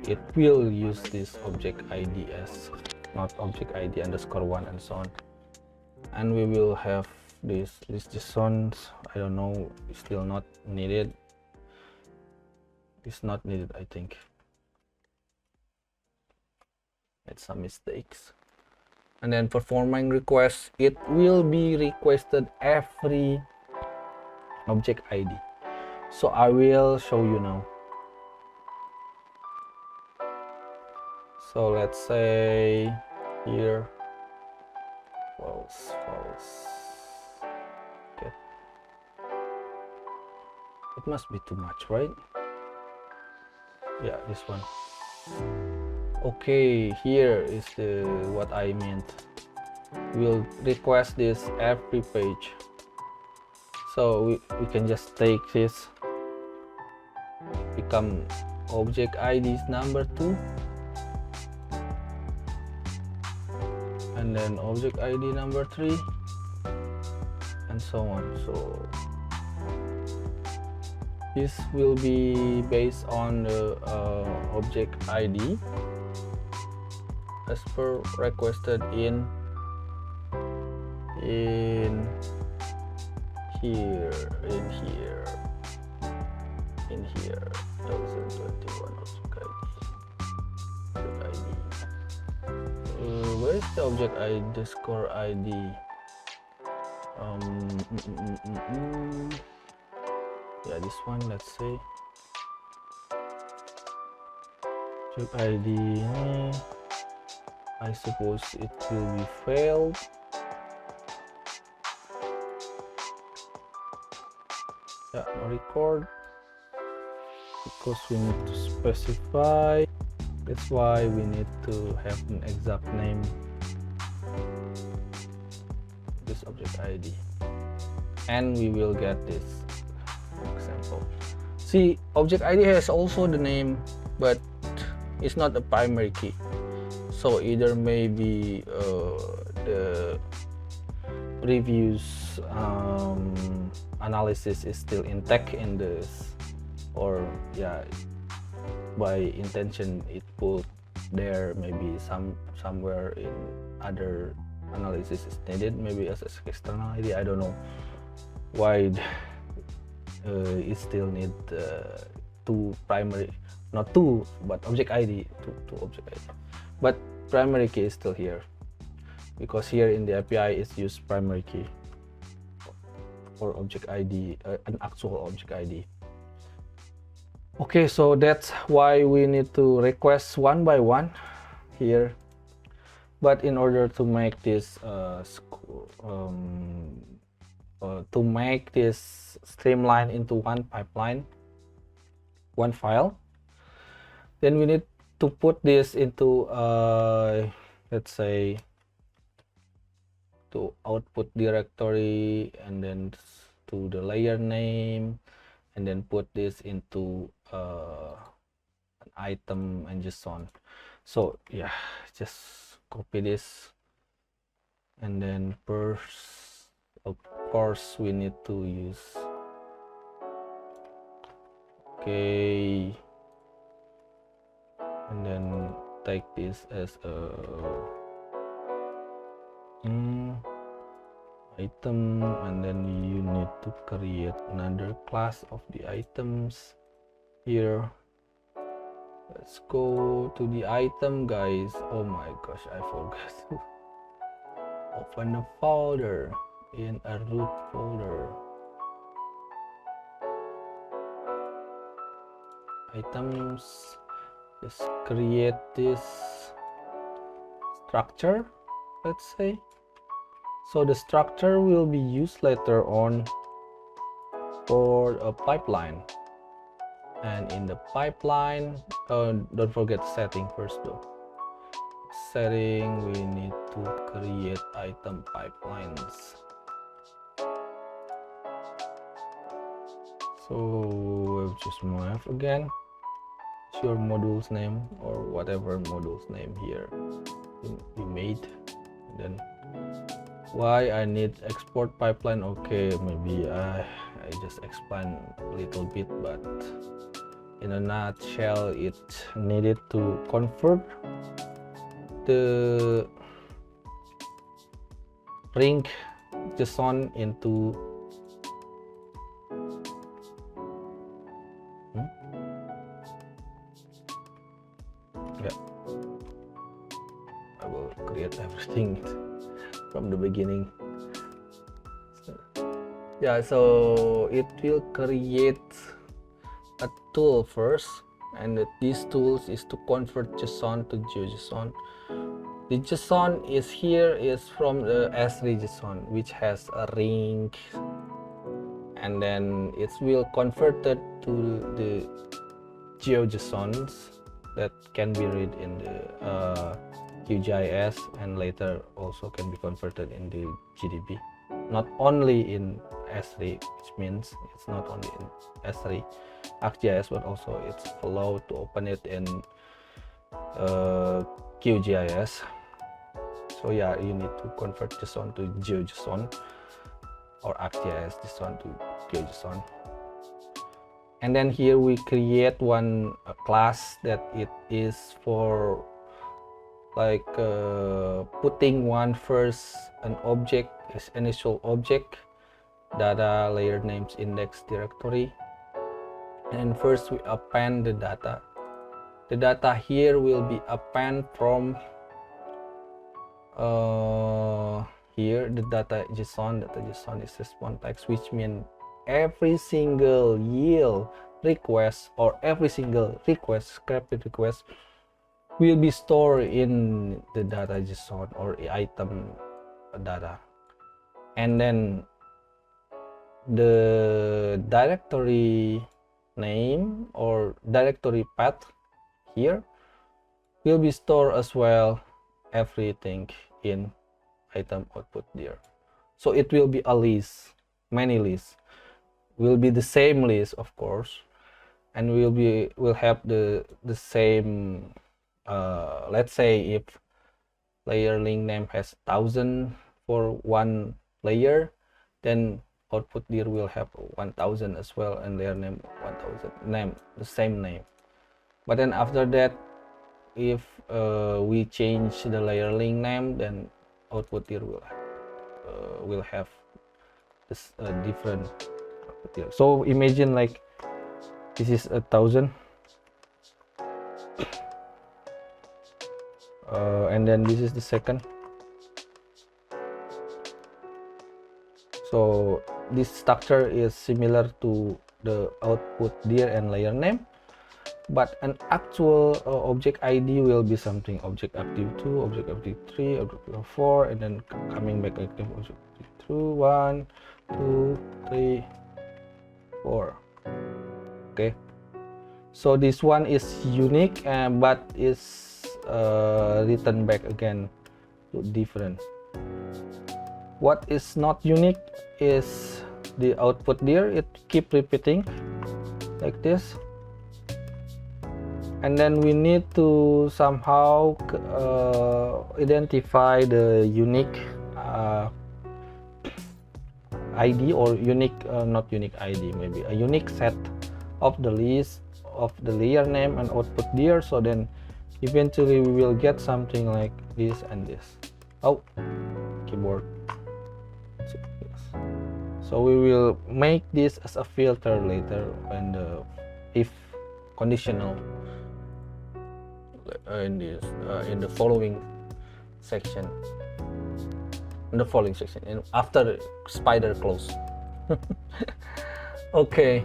It will use this object ID as not object ID _1 and so on, and we will have this JSON. I don't know, still not needed. It's not needed, I think. Made some mistakes. And then performing requests, it will be requested every object ID. So I will show you now. So let's say here false. Okay. It must be too much, right? Yeah, this one. Okay, here is the what I meant. We'll request this every page. So we can just take this, become object IDs number 2, and then object ID number 3, and so on. So this will be based on the object ID as per requested in here 2021 object ID. Where is the object ID _ID? Yeah, this one, let's say object ID. I suppose it will be failed. Yeah, no record, because we need to specify. That's why we need to have an exact name, this object ID, and we will get this example. See, object ID has also the name, but it's not a primary key. So either maybe the previous analysis is still intact in this, or yeah, by intention it put there, maybe somewhere in other analysis is needed, maybe as external ID. I don't know why it still need two primary, not two, but object ID, two object ID. But primary key is still here, because here in the API is used primary key for object ID, an actual object ID. Okay, so that's why we need to request one by one here. But in order to make this streamline into one pipeline, one file, then we need to put this into let's say to output directory, and then to the layer name, and then put this into an item and just so on. So yeah, just copy this, and then parse. Of course we need to use, okay, and then take this as a item, and then you need to create another class of the items here. Let's go to the item, guys. Oh my gosh, I forgot. open a folder in a root folder. Items, just create this structure, let's say. So the structure will be used later on for a pipeline. And in the pipeline, don't forget setting first though. Setting, we need to create item pipelines. So just move again, it's your module's name or whatever module's name here you made. And then why I need export pipeline? Okay, maybe I just explain a little bit, but in a nutshell, it needed to convert the ring JSON into yeah, I will create everything from the beginning. Yeah, so it will create a tool first, and this tool is to convert JSON to GeoJSON. The JSON is from the ESRI JSON, which has a ring, and then it will converted to the GeoJSONs that can be read in the QGIS, and later also can be converted in the GDB. Not only in ESRI, which means it's not only in ESRI ArcGIS, but also it's allowed to open it in QGIS. So yeah, you need to convert JSON to GeoJSON or ArcGIS JSON to GeoJSON. And then here we create one class that it is for like putting one first an object is initial object, data, layer names, index, directory, and first we append the data. The data here will be append from here the data JSON is response text, which means every single yield request or every single request, scrapy request, will be stored in the data JSON or item data. And then the directory name or directory path here will be stored as well, everything in item output there. So it will be a list, many lists, will be the same list of course, and will have the same let's say if layer link name has 1000 for one layer, then output there will have 1000 as well, and layer name 1000, name the same name. But then after that, if we change the layer link name, then output here will have this different output here. So imagine like this is 1000 and then this is the second. So this structure is similar to the output there and layer name, but an actual object ID will be something object active 2, object active 3, object active 4, and then coming back active object active 2, 1, 2, 3, 4. Okay, so this one is unique, but is written back again to different. What is not unique is the output there, it keep repeating like this, and then we need to somehow identify the unique ID or unique not unique ID, maybe a unique set of the list of the layer name and output there. So then eventually we will get something like this and this. Oh, keyboard. So we will make this as a filter later when the if conditional in the following section. in the following section and after spider close. Okay,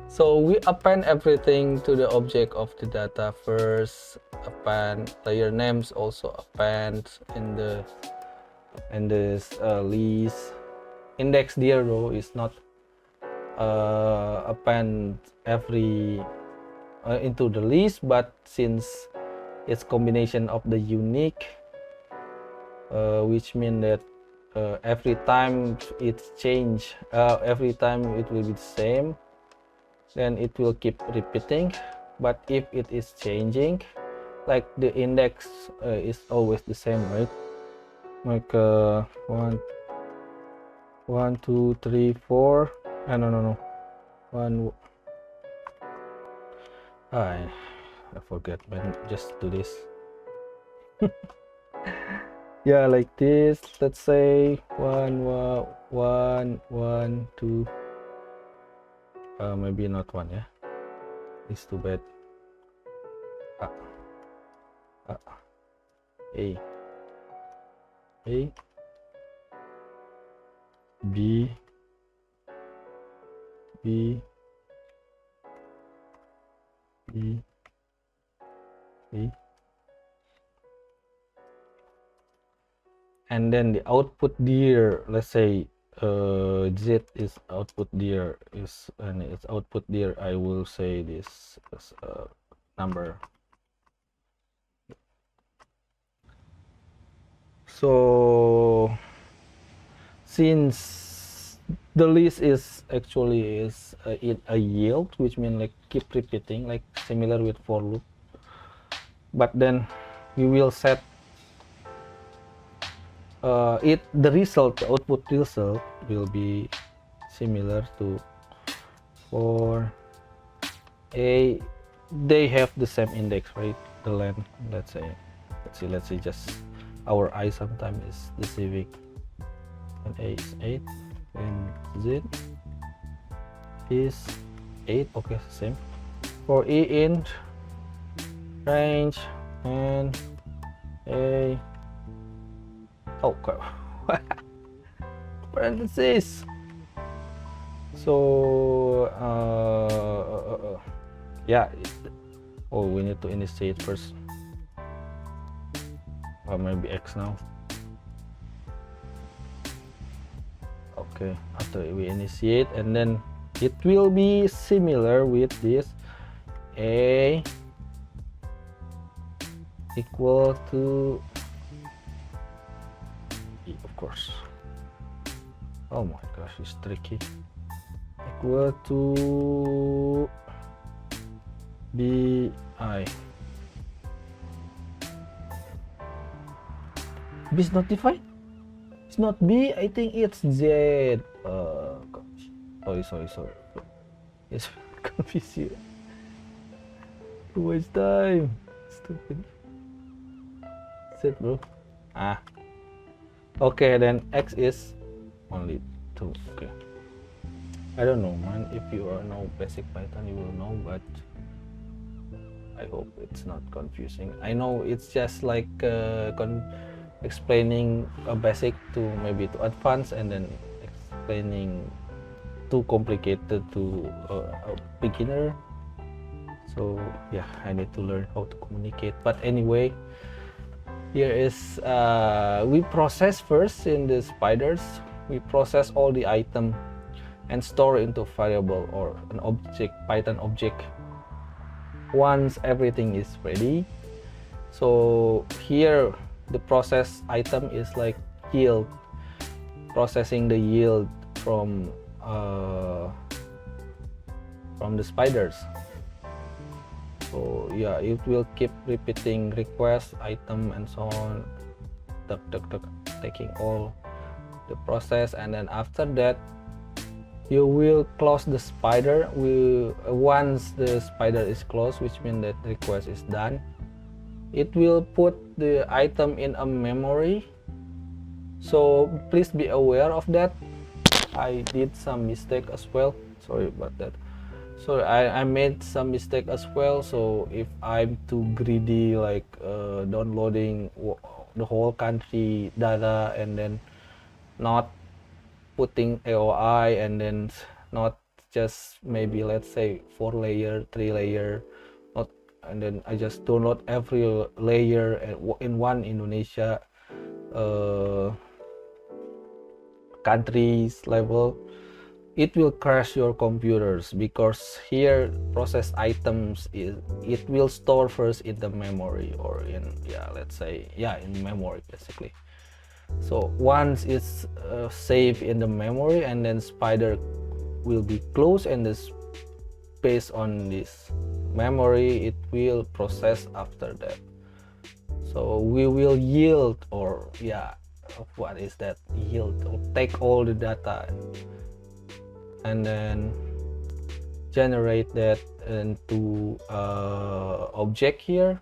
so we append everything to the object of the data first. Append layer names, also append in this list. Index dir though is not append every into the list, but since it's combination of the unique, which mean that every time it's change, every time it will be the same, then it will keep repeating. But if it is changing, like the index is always the same, right? Like 1 2 3 4, no, one. I forget, man. Just do this. Yeah, like this. Let's say 1 1 1 2. Maybe not 1, yeah. It's too bad. A B B B B, and then the output dir, let's say Z is output dir is, and its output dir I will say this as a number. So since the list is actually is a yield, which means like keep repeating, like similar with for loop, but then we will set the result, the output result will be similar to for a, they have the same index, right? The length, let's see just our eye sometimes is deceiving. And A is 8 and Z is 8. Okay, same for E int range and A, okay. Parentheses. So yeah, oh, we need to initiate first, or maybe X now. Okay, after we initiate, and then it will be similar with this A equal to E, of course. Oh my gosh, it's tricky. Equal to BI. B is not defined. It's not B. I think it's Z. Gosh. Sorry. It's confusing. Waste time. Stupid. Z, bro. Okay, then X is only 2. Okay. I don't know, man. If you know basic Python, you will know, but I hope it's not confusing. I know it's just like explaining a basic to maybe to advanced, and then explaining too complicated to a beginner. So yeah, I need to learn how to communicate. But anyway, here is we process first in the spiders. We process all the item and store into variable or an object, Python object, once everything is ready. So here the process item is like yield, processing the yield from the spiders. So yeah, it will keep repeating request item and so on, taking all the process, and then after that you will close the spider. Once the spider is closed, which means that request is done, it will put the item in a memory. So please be aware of that. I did some mistake as well, sorry about that. So I made some mistake as well. So if I'm too greedy, like downloading the whole country data, and then not putting AOI, and then not just maybe let's say 4 layer, 3 layer, not, and then I just download every layer in one Indonesia countries level. It will crash your computers, because here process items it will store first in the memory, or in, let's say, in memory basically. So once it's saved in the memory, and then Spider will be closed, and this based on this memory it will process after that. So we will yield, or what is that, yield, or take all the data and then generate that into object here,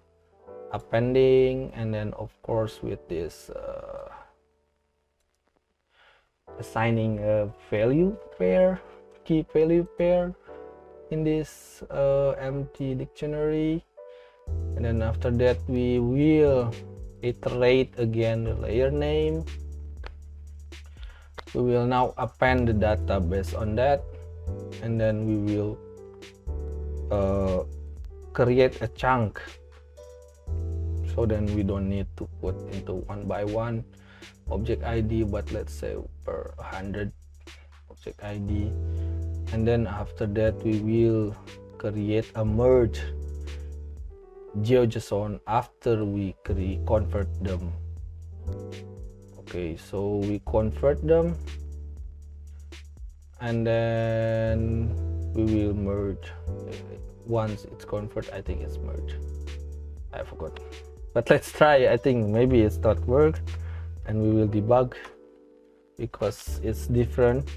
appending, and then of course with this assigning a value pair, key value pair in this empty dictionary. And then after that we will iterate again the layer name. We will now append the data based on that, and then we will create a chunk, so then we don't need to put into one by one object ID, but let's say per 100 object ID. And then after that we will create a merge GeoJSON after we convert them. Okay, so we convert them, and then we will merge. Once it's converted, I think it's merged. I forgot, but let's try. I think maybe it's not work, and we will debug because it's different.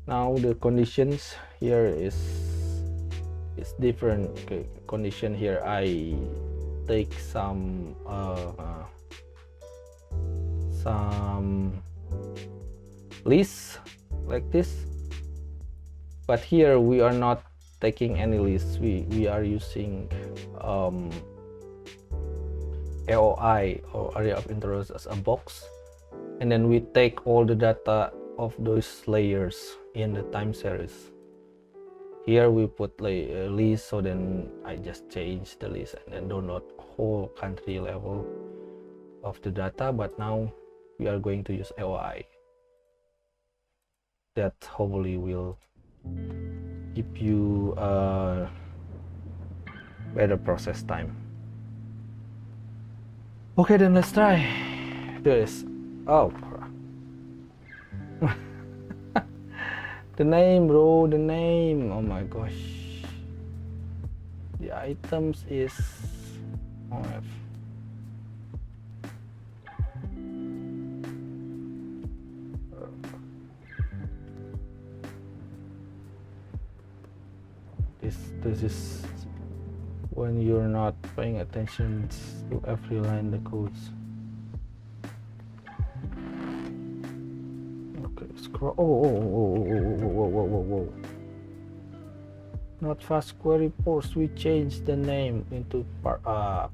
Now the conditions here is different. Okay, condition here, I take some list like this, but here we are not taking any list. We are using AOI, or area of interest, as a box, and then we take all the data of those layers in the time series. Here we put like a list, so then I just change the list and then download whole country level of the data. But now we are going to use AOI. That hopefully will give you a better process time. Okay, then let's try this. Oh, the name, bro, the name. Oh my gosh, the items is OF. This is when you're not paying attention to every line the codes. Okay, scroll. Whoa. Not fast query post. We changed the name into crap.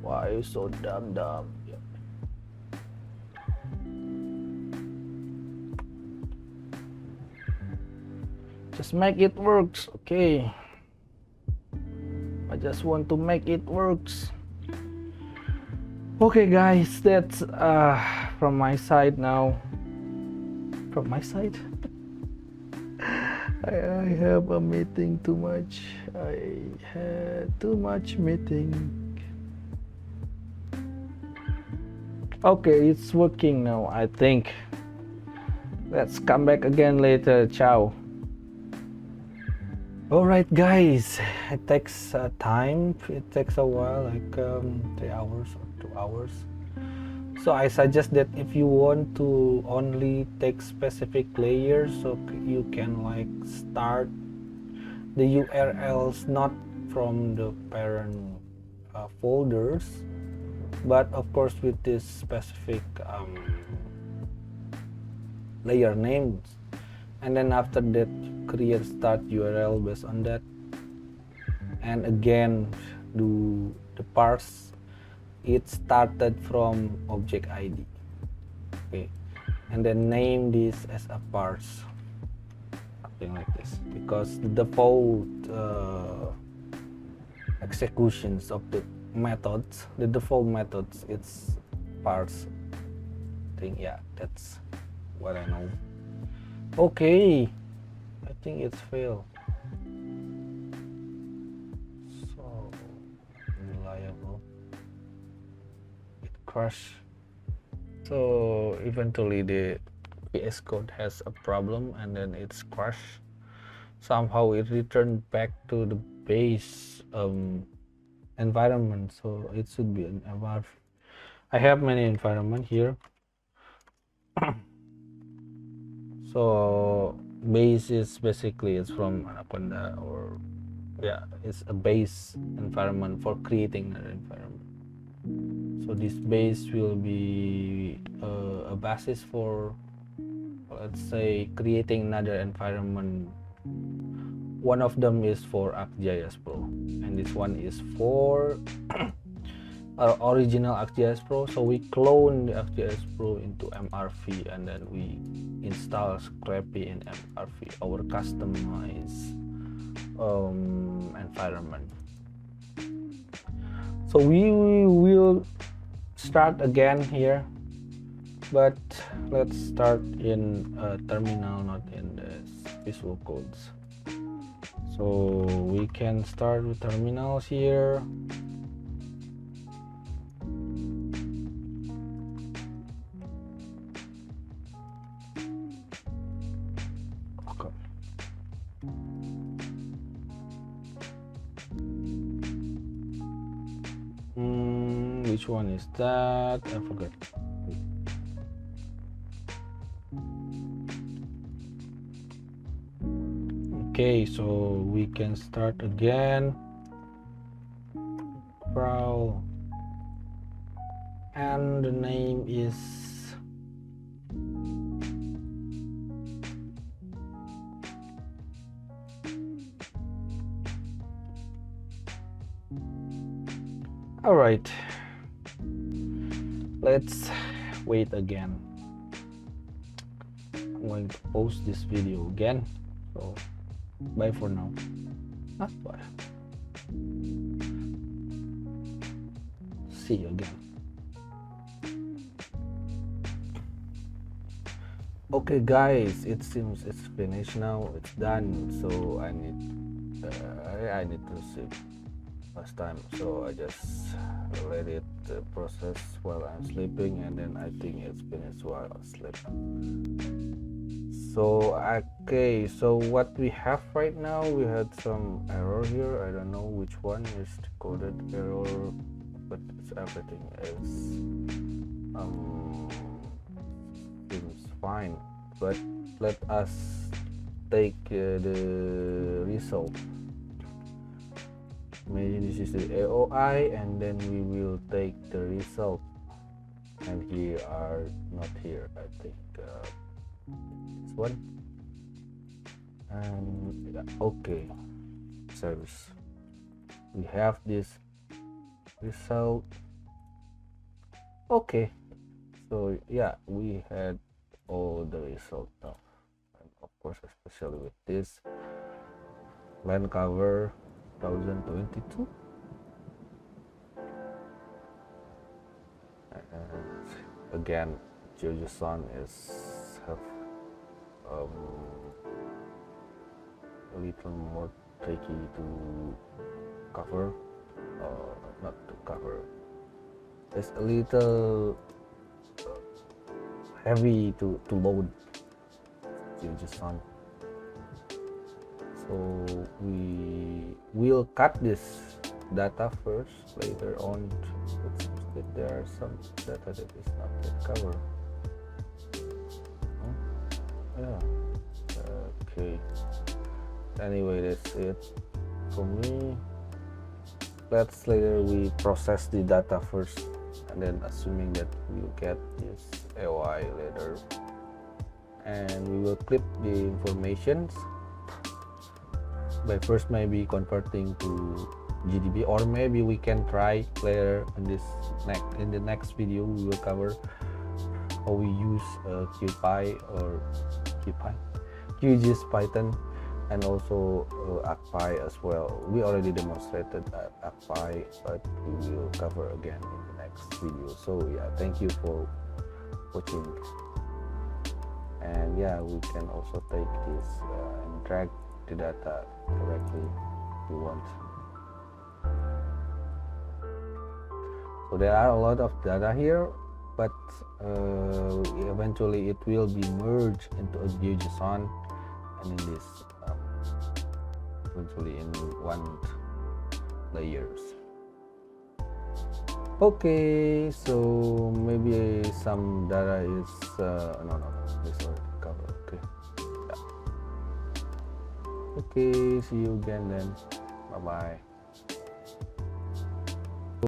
Why are you so dumb? Yeah. Just make it works, okay? I just want to make it works. Okay, guys, that's from my side now. From my side. I have a meeting too much. I had too much meeting. Okay, it's working now, I think. Let's come back again later. Ciao. Alright, guys, it takes time. It takes a while, like 3 hours or 2 hours. So I suggest that if you want to only take specific layers, so you can like start the URLs not from the parent folders, but of course with this specific layer names, and then after that create start URL based on that, and again do the parse it started from ObjectID. Okay, and then name this as a parse, something like this, because the default executions of the methods, the default methods, it's parse thing. Yeah, that's what I know. Okay, I think it's failed. So reliable, it crashed. So eventually the VS Code has a problem and then it's crashed. Somehow it returned back to the base environment, so it should be an environment. I have many environment here. So base is basically it's from Anaconda, or yeah, it's a base environment for creating an environment. So this base will be a basis for, let's say, creating another environment. One of them is for ArcGIS Pro, and this one is for our original ArcGIS Pro. So we clone the ArcGIS Pro into MRV, and then we install scrapy in MRV, our customized environment. So we will start again here, but let's start in terminal, not in the Visual Codes. So we can start with terminals here. Okay. Which one is that? I forgot. Okay, so we can start again. Crawl, and the name is all right. Let's wait again. I'm going to post this video again, so bye for now. Not bye. See you again. Okay guys, it seems it's finished now. It's done. So I need to sleep last time, so I just let it process while I'm sleeping, and then I think it's finished while I sleep. So okay, so what we have right now, we had some error here. I don't know which one is decoded error, but it's everything is seems fine. But let us take the result. Maybe this is the AOI, and then we will take the result, and here are not here, I think this one, and okay, service, we have this result. Okay, so yeah, we had all the result now, and of course especially with this land cover 2022, and again json is have a little more tricky to cover, not to cover, it's a little heavy to load json. So we will cut this data first. Later on, it seems that there are some data that is not yet covered. Yeah. Okay. Anyway, that's it for me. Let's later we process the data first, and then assuming that we'll get this AOI later, and we will clip the informations by first maybe converting to GDB, or maybe we can try later in the next video. We will cover how we use QPy or QGIS Python, and also ArcPy as well. We already demonstrated ArcPy, but we will cover again in the next video. So yeah, thank you for watching. And yeah, we can also take this and drag the data directly if we want. So there are a lot of data here, but eventually it will be merged into a JSON, and in this eventually in one layers. Okay, so maybe some data is no, this already covered. Okay, yeah. Okay, see you again then. Bye bye.